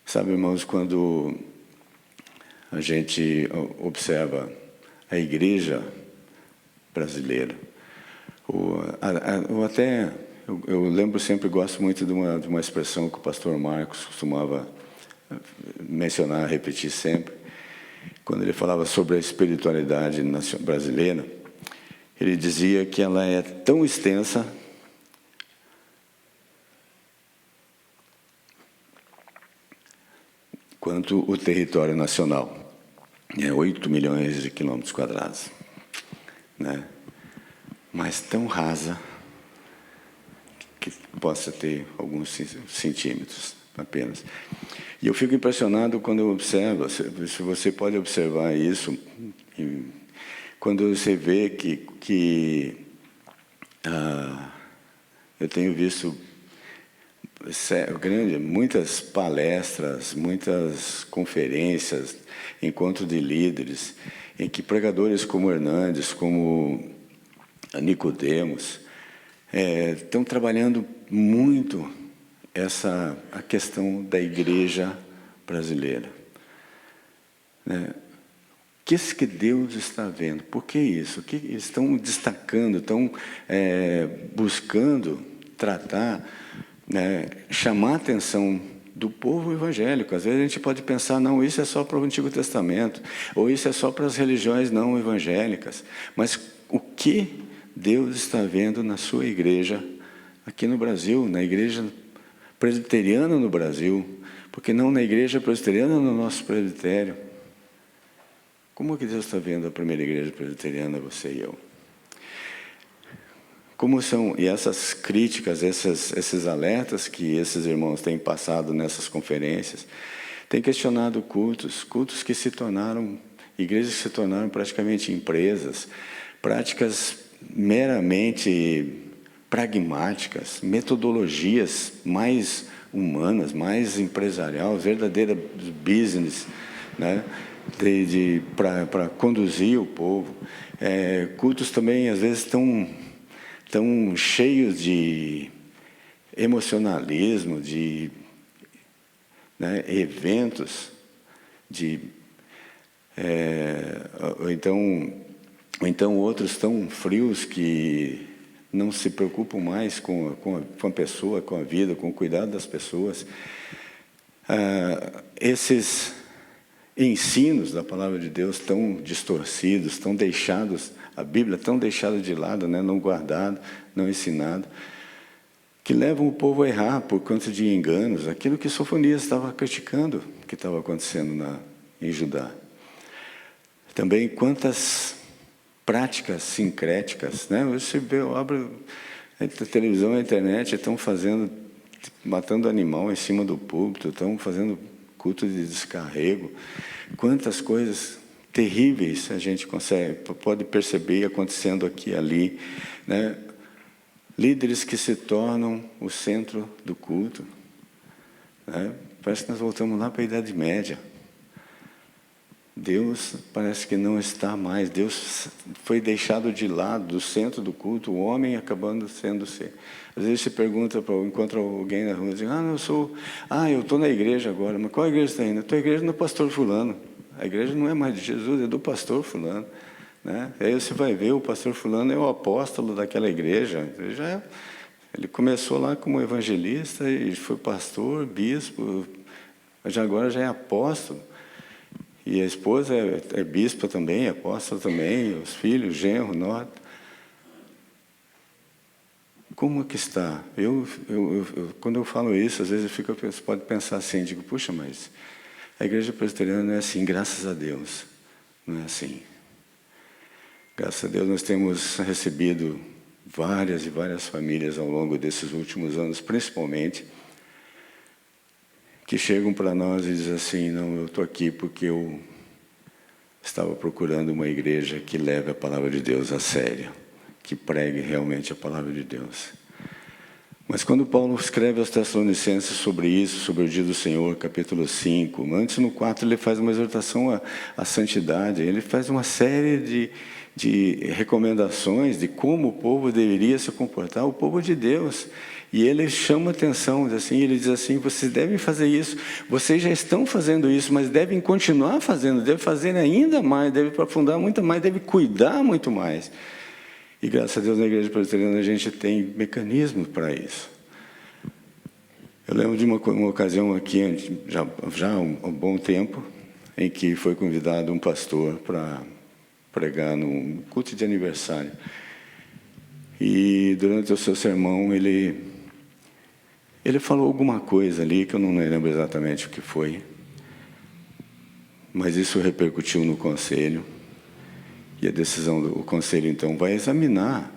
Sabe, irmãos, quando a gente observa a igreja brasileira, eu lembro sempre, gosto muito de uma expressão que o pastor Marcos costumava mencionar, repetir sempre, quando ele falava sobre a espiritualidade brasileira. Ele dizia que ela é tão extensa quanto o território nacional. 8 milhões de quilômetros quadrados. Né? Mas tão rasa que possa ter alguns centímetros apenas. E eu fico impressionado quando eu observo, se você pode observar isso, quando você vê que eu tenho visto muitas palestras, muitas conferências, encontros de líderes, em que pregadores como Hernandes, como Nicodemos, estão trabalhando muito a questão da igreja brasileira. né? O que que Deus está vendo? Por que isso? O que eles estão destacando, estão buscando tratar, né, chamar a atenção do povo evangélico? Às vezes a gente pode pensar, não, isso é só para o Antigo Testamento, ou isso é só para as religiões não evangélicas. Mas o que Deus está vendo na sua igreja aqui no Brasil, na igreja presbiteriana no Brasil? Porque não na igreja presbiteriana, no nosso presbitério? Como que Deus está vendo a primeira igreja presbiteriana, você e eu? Como são, e essas críticas, esses alertas que esses irmãos têm passado nessas conferências, têm questionado cultos que se tornaram, igrejas que se tornaram praticamente empresas, práticas meramente pragmáticas, metodologias mais humanas, mais empresariais, verdadeira business, né? Para conduzir o povo. Cultos também, às vezes, tão cheios de emocionalismo, de, né, eventos, ou então outros tão frios que não se preocupam mais com a pessoa, com a vida, com o cuidado das pessoas. Esses ensinos da palavra de Deus tão distorcidos, tão deixados, a Bíblia tão deixada de lado, né, não guardado, não ensinado, que levam o povo a errar por conta de enganos, aquilo que Sofonias estava criticando, que estava acontecendo em Judá. Também quantas práticas sincréticas, né? Você abre a televisão, a internet, estão matando animal em cima do púlpito, estão fazendo culto de descarrego. Quantas coisas terríveis a gente pode perceber acontecendo aqui e ali, né? Líderes que se tornam o centro do culto, né? Parece que nós voltamos lá para a Idade Média. Deus parece que não está mais. Deus foi deixado de lado, do centro do culto, o homem acabando sendo ser. Às vezes você pergunta, encontra alguém na rua e diz, eu estou na igreja agora, mas qual igreja está indo? Eu estou na igreja do pastor fulano. A igreja não é mais de Jesus, é do pastor fulano, né? Aí você vai ver, o pastor fulano é o apóstolo daquela igreja. Ele começou lá como evangelista e foi pastor, bispo, mas agora já é apóstolo. E a esposa é bispa também, é apóstola também, os filhos, genro, nota. Como é que está? Quando eu falo isso, às vezes você pode pensar assim, digo, puxa, mas a igreja presbiteriana não é assim, graças a Deus. Não é assim. Graças a Deus nós temos recebido várias e várias famílias ao longo desses últimos anos, principalmente, que chegam para nós e dizem assim, não, eu estou aqui porque eu estava procurando uma igreja que leve a palavra de Deus a sério, que pregue realmente a palavra de Deus. Mas quando Paulo escreve aos Tessalonicenses sobre isso, sobre o dia do Senhor, capítulo 5, antes no 4 ele faz uma exortação à santidade, ele faz uma série de recomendações de como o povo deveria se comportar, o povo de Deus. E ele chama atenção, ele diz assim, vocês devem fazer isso, vocês já estão fazendo isso, mas devem continuar fazendo, devem fazer ainda mais, devem aprofundar muito mais, devem cuidar muito mais. E graças a Deus na igreja presbiteriana a gente tem mecanismos para isso. Eu lembro de uma ocasião aqui, já há um bom tempo, em que foi convidado um pastor para pregar num culto de aniversário. E durante o seu sermão ele falou alguma coisa ali, que eu não lembro exatamente o que foi, mas isso repercutiu no conselho, e a decisão do conselho, então, vai examinar,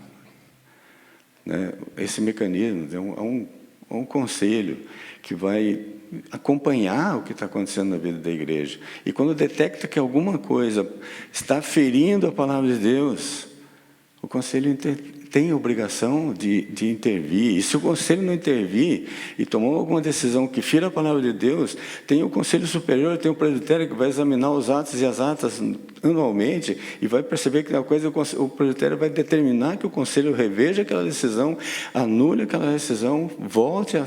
né, esse mecanismo. É um conselho que vai acompanhar o que está acontecendo na vida da igreja. E quando detecta que alguma coisa está ferindo a palavra de Deus, o conselho tem a obrigação de intervir. E se o conselho não intervir e tomar alguma decisão que fira a palavra de Deus, tem o conselho superior, tem o presbitério que vai examinar os atos e as atas anualmente e vai perceber que o presbitério vai determinar que o conselho reveja aquela decisão, anule aquela decisão, volte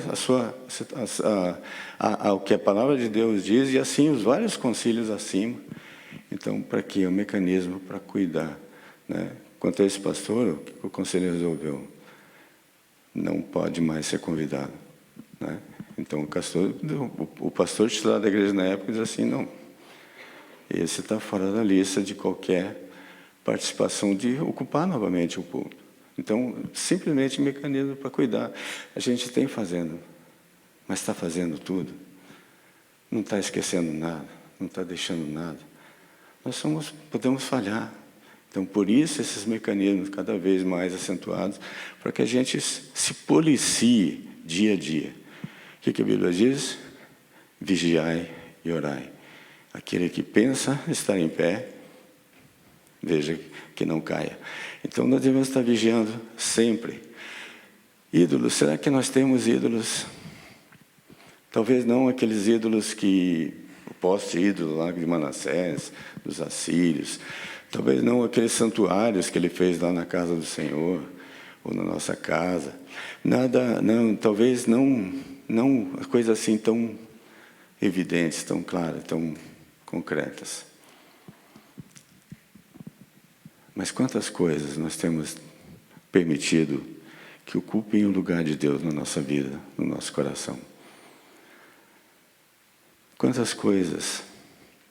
ao que a palavra de Deus diz, e assim os vários concílios acima. Então, para quê? Um mecanismo para cuidar, né? Quanto a esse pastor, o que o conselho resolveu? Não pode mais ser convidado, né? Então, o pastor titular da igreja na época diz assim, não, esse está fora da lista de qualquer participação de ocupar novamente o púlpito. Então, simplesmente mecanismo para cuidar. A gente tem fazendo, mas está fazendo tudo. Não está esquecendo nada, não está deixando nada. Nós podemos falhar. Então, por isso, esses mecanismos cada vez mais acentuados, para que a gente se policie dia a dia. O que a Bíblia diz? Vigiai e orai. Aquele que pensa estar em pé, veja que não caia. Então, nós devemos estar vigiando sempre. Ídolos, será que nós temos ídolos? Talvez não aqueles ídolos que... o poste-ídolo lá de Manassés, dos assírios. Talvez não aqueles santuários que ele fez lá na casa do Senhor, ou na nossa casa. Nada, não, talvez não coisas assim tão evidentes, tão claras, tão concretas. Mas quantas coisas nós temos permitido que ocupem o lugar de Deus na nossa vida, no nosso coração? Quantas coisas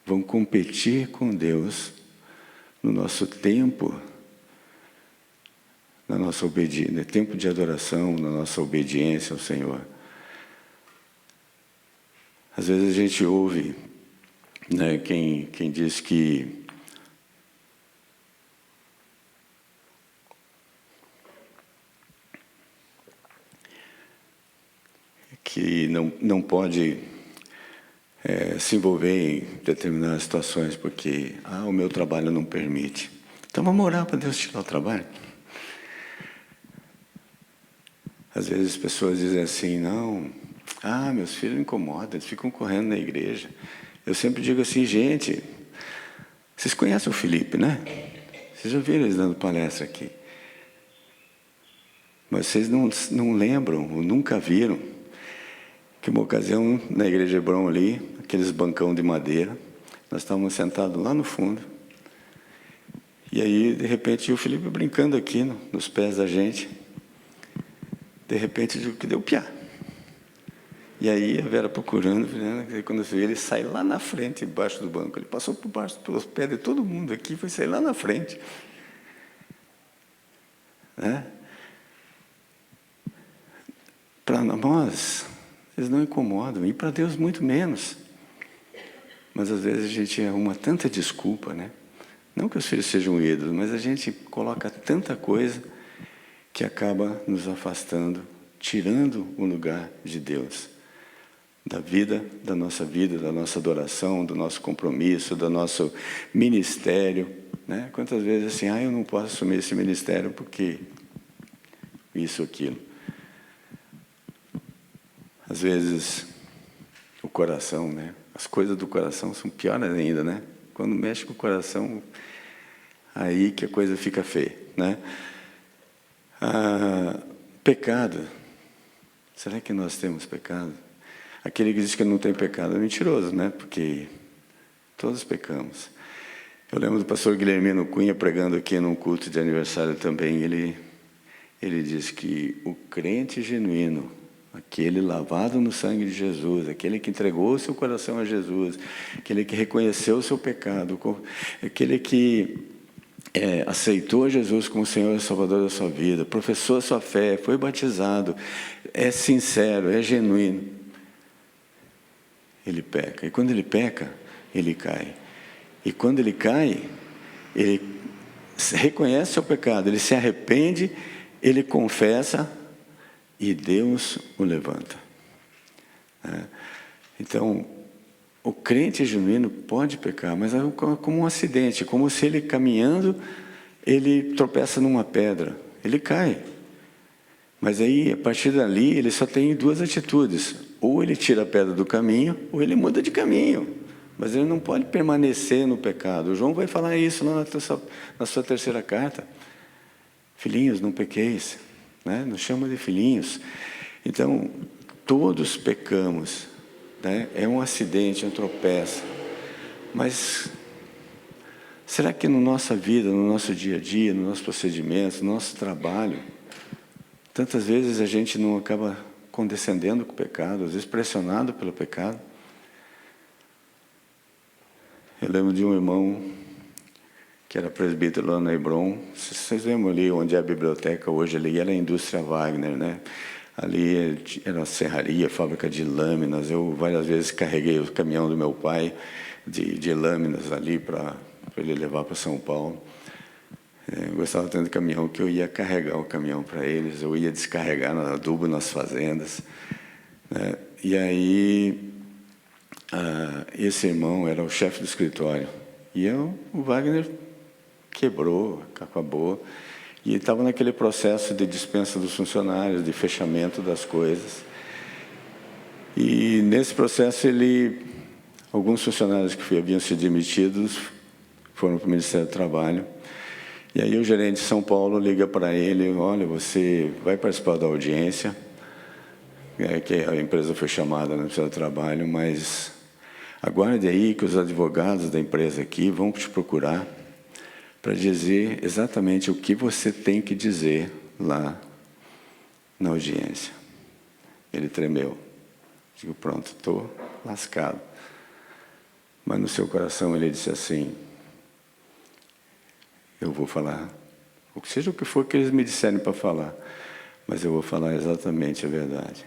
vão competir com Deus no nosso tempo, na nossa obediência, no tempo de adoração, na nossa obediência ao Senhor? Às vezes a gente ouve, né, quem diz que não pode se envolver em determinadas situações porque o meu trabalho não permite. Então vamos orar para Deus tirar o trabalho. Às vezes as pessoas dizem assim, não, meus filhos me incomodam, eles ficam correndo na igreja. Eu sempre digo assim, gente, vocês conhecem o Felipe, né? Vocês já viram eles dando palestra aqui. Mas vocês não lembram, ou nunca viram, que uma ocasião, na igreja Hebron ali, aqueles bancão de madeira, nós estávamos sentados lá no fundo, e aí, de repente, o Felipe brincando aqui nos pés da gente, de repente, que deu piá. E aí, a Vera procurando, e quando eu vi ele sai lá na frente, embaixo do banco, ele passou por baixo, pelos pés de todo mundo aqui, foi sair lá na frente. Né? Para nós, eles não incomodam, e para Deus muito menos. Mas às vezes a gente arruma tanta desculpa, né? Não que os filhos sejam ídolos, mas a gente coloca tanta coisa que acaba nos afastando, tirando o lugar de Deus, da nossa adoração, do nosso compromisso, do nosso ministério, né? Quantas vezes assim, eu não posso assumir esse ministério porque isso, aquilo. Às vezes, o coração, né? As coisas do coração são piores ainda, né? Quando mexe com o coração, aí que a coisa fica feia, né? Pecado. Será que nós temos pecado? Aquele que diz que não tem pecado é mentiroso, né? Porque todos pecamos. Eu lembro do pastor Guilhermino Cunha pregando aqui num culto de aniversário também. Ele diz que o crente genuíno, aquele lavado no sangue de Jesus, aquele que entregou o seu coração a Jesus, aquele que reconheceu o seu pecado, aquele que aceitou Jesus como Senhor e Salvador da sua vida, professou a sua fé, foi batizado, é sincero, é genuíno, ele peca. E quando ele peca, ele cai. E quando ele cai, ele reconhece o seu pecado, ele se arrepende, ele confessa, e Deus o levanta. Então, o crente genuíno pode pecar, mas é como um acidente, como se ele caminhando, ele tropeça numa pedra, ele cai. Mas aí, a partir dali, ele só tem duas atitudes. Ou ele tira a pedra do caminho, ou ele muda de caminho. Mas ele não pode permanecer no pecado. O João vai falar isso lá na sua terceira carta. Filhinhos, não pequeis. Né? Nos chama de filhinhos. Então, todos pecamos, né? É um acidente, um tropeço. Mas Será que na nossa vida, no nosso dia a dia, no nosso procedimento, no nosso trabalho, tantas vezes a gente não acaba condescendendo com o pecado, às vezes pressionado pelo pecado? Eu lembro de um irmão que era presbítero lá na Hebron. Vocês lembram ali onde é a biblioteca hoje? Ali era a indústria Wagner, né? Ali era a serraria, fábrica de lâminas. Eu várias vezes carreguei o caminhão do meu pai de lâminas ali para ele levar para São Paulo. Eu gostava tanto de caminhão que eu ia carregar o caminhão para eles, eu ia descarregar no adubo nas fazendas, né? E aí, esse irmão era o chefe do escritório. E o Wagner quebrou, acabou. E ele estava naquele processo de dispensa dos funcionários, de fechamento das coisas. E nesse processo, alguns funcionários que haviam sido demitidos foram para o Ministério do Trabalho. E aí o gerente de São Paulo liga para ele: olha, você vai participar da audiência, que a empresa foi chamada no Ministério do Trabalho, mas aguarde aí que os advogados da empresa aqui vão te procurar para dizer exatamente o que você tem que dizer lá na audiência. Ele tremeu. Digo, pronto, estou lascado. Mas no seu coração ele disse assim: eu vou falar, seja o que for que eles me disserem para falar, mas eu vou falar exatamente a verdade.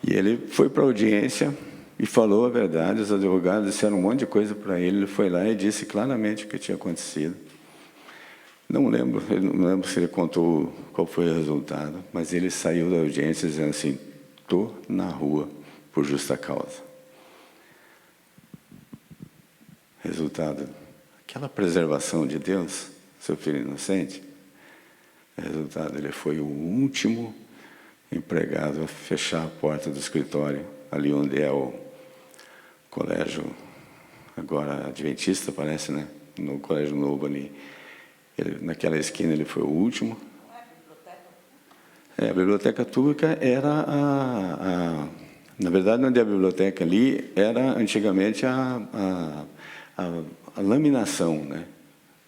E ele foi para a audiência e falou a verdade. Os advogados disseram um monte de coisa para ele. Ele foi lá e disse claramente o que tinha acontecido. Não lembro se ele contou qual foi o resultado, mas ele saiu da audiência dizendo assim: estou na rua por justa causa. Resultado: aquela preservação de Deus, seu filho inocente. Resultado: ele foi o último empregado a fechar a porta do escritório, ali onde é o colégio, agora adventista, parece, né? No colégio novo ali. Naquela esquina ele foi o último. A biblioteca turca era na verdade, onde é a biblioteca ali, era antigamente a laminação, né?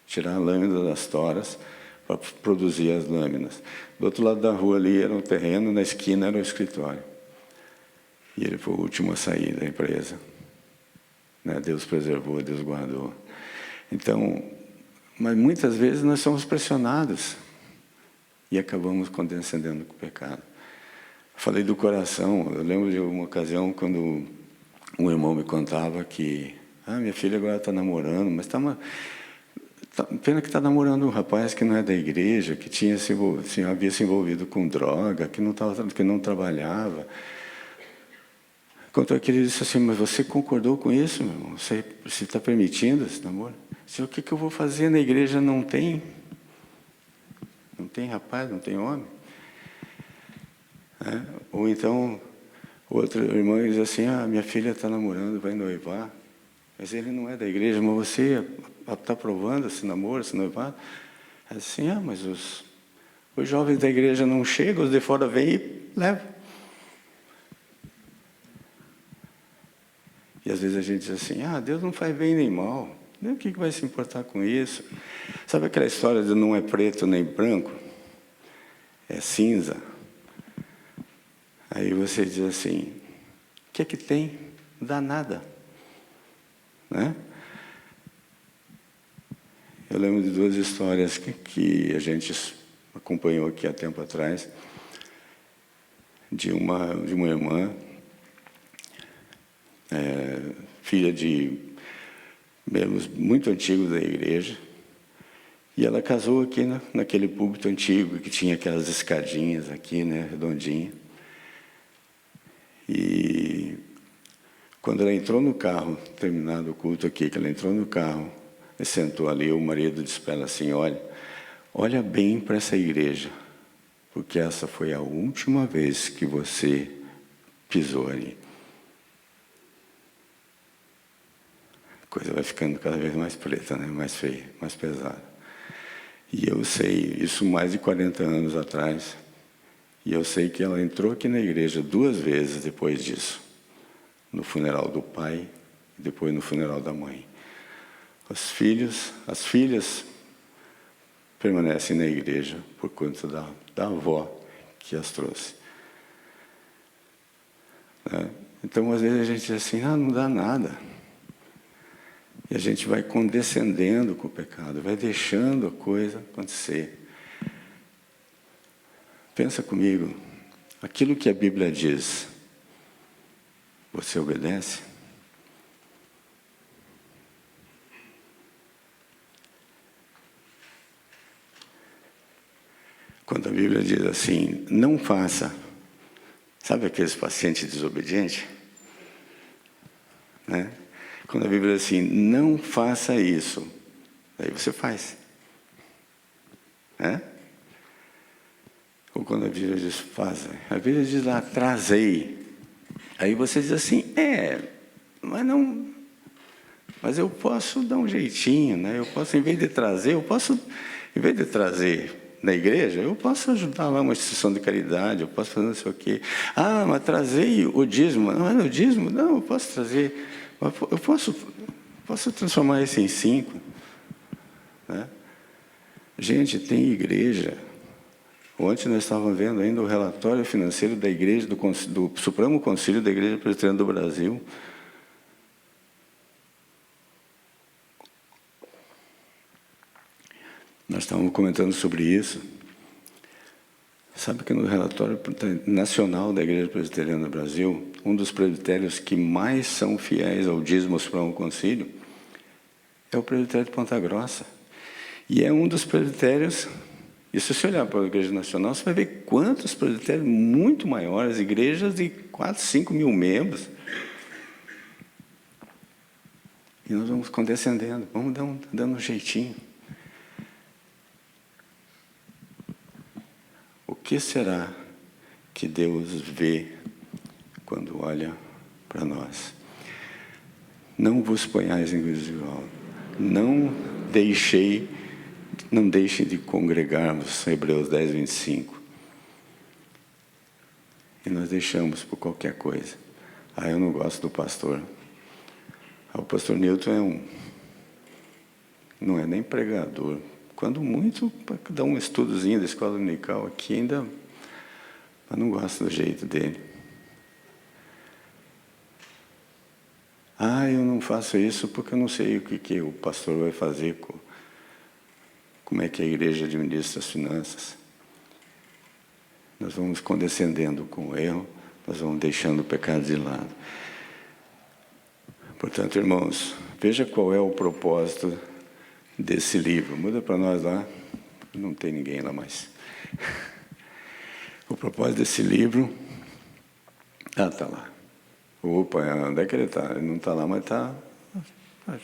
Tirar a lâmina das toras para produzir as lâminas. Do outro lado da rua ali era o terreno, na esquina era o escritório. E ele foi o último a sair da empresa, né? Deus preservou, Deus guardou. Então, mas muitas vezes nós somos pressionados e acabamos condescendendo com o pecado. Falei do coração. Eu lembro de uma ocasião quando um irmão me contava que minha filha agora está namorando, mas pena que está namorando um rapaz que não é da igreja, que havia se envolvido com droga, que não trabalhava. Contou que ele disse assim: mas você concordou com isso, meu irmão? Você está permitindo esse namoro? Disse: o que eu vou fazer? Na igreja não tem rapaz, não tem homem. Ou então, outro irmão diz assim: minha filha está namorando, vai noivar. Mas ele não é da igreja. Mas você está aprovando esse namoro, esse noivado? Ela diz assim: mas os jovens da igreja não chegam, os de fora vêm e levam. E às vezes a gente diz assim: Deus não faz bem nem mal, o que vai se importar com isso? Sabe aquela história de não é preto nem branco? É cinza. Aí você diz assim: o que é que tem? Não dá nada, né? Eu lembro de duas histórias que a gente acompanhou aqui há tempo atrás, de uma irmã, filha de membros muito antigos da igreja, e ela casou aqui naquele púlpito antigo, que tinha aquelas escadinhas aqui, né, redondinha. E quando ela entrou no carro, terminado o culto aqui, que ela entrou no carro e sentou ali, o marido disse para ela assim: olha bem para essa igreja, porque essa foi a última vez que você pisou ali. A coisa vai ficando cada vez mais preta, né? Mais feia, mais pesada. E eu sei, isso mais de 40 anos atrás, e eu sei que ela entrou aqui na igreja 2 vezes depois disso. No funeral do pai e depois no funeral da mãe. Os filhos, as filhas permanecem na igreja por conta da avó que as trouxe. Né? Então, às vezes a gente diz assim, não dá nada. E a gente vai condescendendo com o pecado, vai deixando a coisa acontecer. Pensa comigo, aquilo que a Bíblia diz, você obedece? Quando a Bíblia diz assim, não faça, sabe aqueles pacientes desobedientes? Né? Quando a Bíblia diz assim, não faça isso, aí você faz. Né? Ou quando a Bíblia diz, faça, a Bíblia diz lá, trazei. Aí você diz assim, mas eu posso dar um jeitinho, né? Eu posso, em vez de trazer na igreja, eu posso ajudar lá uma instituição de caridade, eu posso fazer não sei o quê. Mas trazei o dízimo. Não é o dízimo? Não, eu posso trazer. Eu posso transformar isso em 5. Né? Gente, tem igreja. Ontem nós estávamos vendo ainda o relatório financeiro da igreja, do Supremo Conselho da Igreja Presbiteriana do Brasil. Nós estávamos comentando sobre isso. Sabe que no relatório nacional da Igreja Presbiteriana do Brasil, um dos presbitérios que mais são fiéis ao dízimo Supremo Concílio é o presbitério de Ponta Grossa. E é um dos presbitérios, e se você olhar para a Igreja Nacional, você vai ver quantos presbitérios muito maiores, igrejas de 4, 5 mil membros. E nós vamos condescendendo, vamos dando um jeitinho. O que será que Deus vê quando olha para nós? Não vos ponhais em desigual. Não deixem de congregar-vos, Hebreus 10, 25. E nós deixamos por qualquer coisa. Eu não gosto do pastor. O pastor Newton não é nem pregador. Quando muito, para dar um estudozinho da escola dominical aqui, ainda eu não gosto do jeito dele. Eu não faço isso porque eu não sei o que o pastor vai fazer, como é que a igreja administra as finanças. Nós vamos condescendendo com o erro, nós vamos deixando o pecado de lado. Portanto, irmãos, veja qual é o propósito desse livro. Muda para nós lá, não tem ninguém lá mais. O propósito desse livro... está lá. Opa, onde é que ele está? Ele não está lá, mas está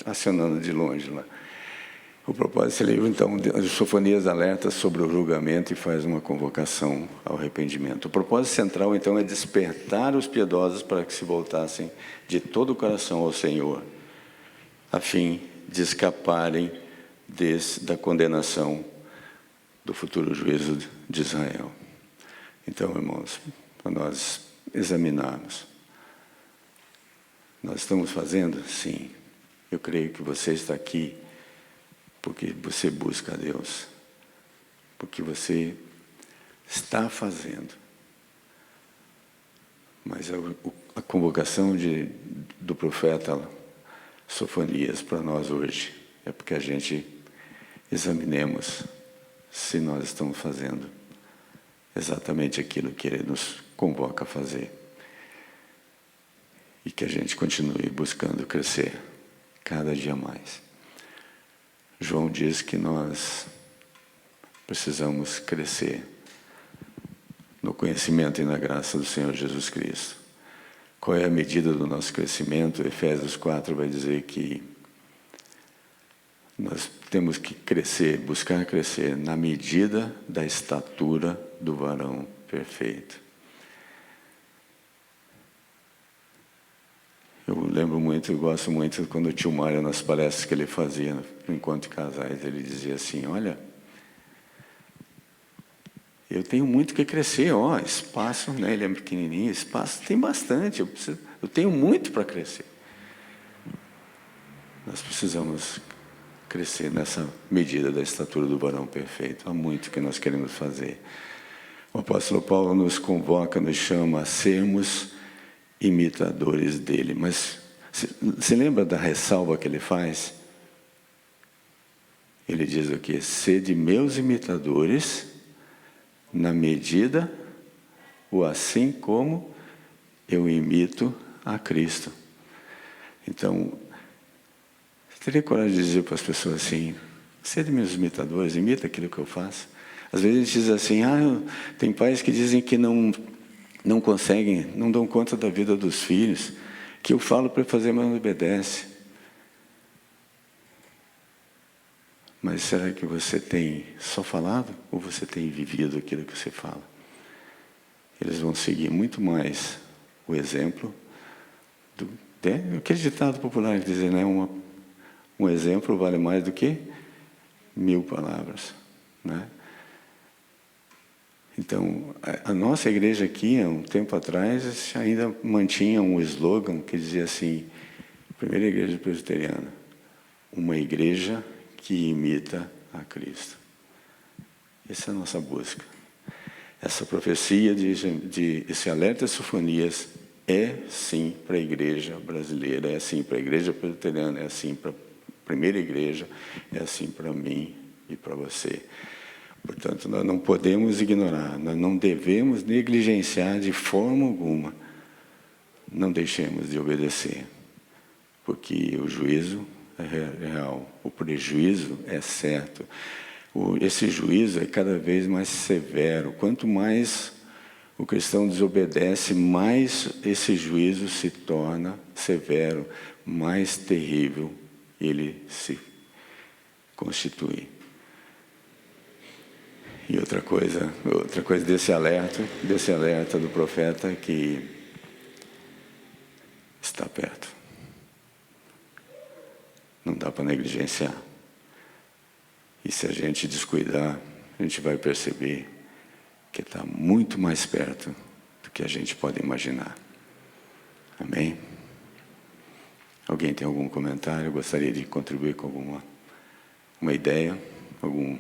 acionando de longe lá. O propósito desse livro, então, Sofonias alerta sobre o julgamento e faz uma convocação ao arrependimento. O propósito central, então, é despertar os piedosos para que se voltassem de todo o coração ao Senhor, a fim de escaparem da condenação do futuro juízo de Israel. Então, irmãos, para nós examinarmos, nós estamos fazendo? Sim. Eu creio que você está aqui porque você busca a Deus, porque você está fazendo. Mas a convocação do profeta Sofonias para nós hoje é porque a gente examinemos se nós estamos fazendo exatamente aquilo que Ele nos convoca a fazer. E que a gente continue buscando crescer cada dia mais. João diz que nós precisamos crescer no conhecimento e na graça do Senhor Jesus Cristo. Qual é a medida do nosso crescimento? Efésios 4 vai dizer que nós temos que crescer, buscar crescer na medida da estatura do varão perfeito. Eu lembro muito, eu gosto muito quando o tio Mário, nas palestras que ele fazia no Encontro de Casais, ele dizia assim, olha, eu tenho muito que crescer, espaço, né? Ele é pequenininho, espaço tem bastante, eu tenho muito para crescer. Nós precisamos crescer nessa medida da estatura do varão perfeito. Há muito que nós queremos fazer. O apóstolo Paulo nos convoca, nos chama a sermos imitadores dele. Mas se lembra da ressalva que ele faz? Ele diz o quê? Sede meus imitadores na medida ou assim como eu imito a Cristo. Então, você teria coragem de dizer para as pessoas assim, sede meus imitadores, imita aquilo que eu faço. Às vezes a gente diz assim, tem pais que dizem que não conseguem, não dão conta da vida dos filhos, que eu falo para fazer, mas não obedece. Mas será que você tem só falado ou você tem vivido aquilo que você fala? Eles vão seguir muito mais o exemplo do... aquele ditado popular que diz, né? Um exemplo vale mais do que 1000 palavras, né? Então, a nossa igreja aqui, há um tempo atrás, ainda mantinha um slogan que dizia assim, primeira igreja presbiteriana, uma igreja que imita a Cristo. Essa é a nossa busca. Essa profecia, esse alerta de Sofonias é sim para a igreja brasileira, é assim para a igreja presbiteriana, é assim para a primeira igreja, é assim para mim e para você. Portanto, nós não podemos ignorar, nós não devemos negligenciar de forma alguma. Não deixemos de obedecer, porque o juízo é real, o prejuízo é certo. Esse juízo é cada vez mais severo. Quanto mais o cristão desobedece, mais esse juízo se torna severo, mais terrível ele se constitui. E outra coisa desse alerta do profeta que está perto. Não dá para negligenciar. E se a gente descuidar, a gente vai perceber que está muito mais perto do que a gente pode imaginar. Amém? Alguém tem algum comentário? Gostaria de contribuir com uma ideia? Algum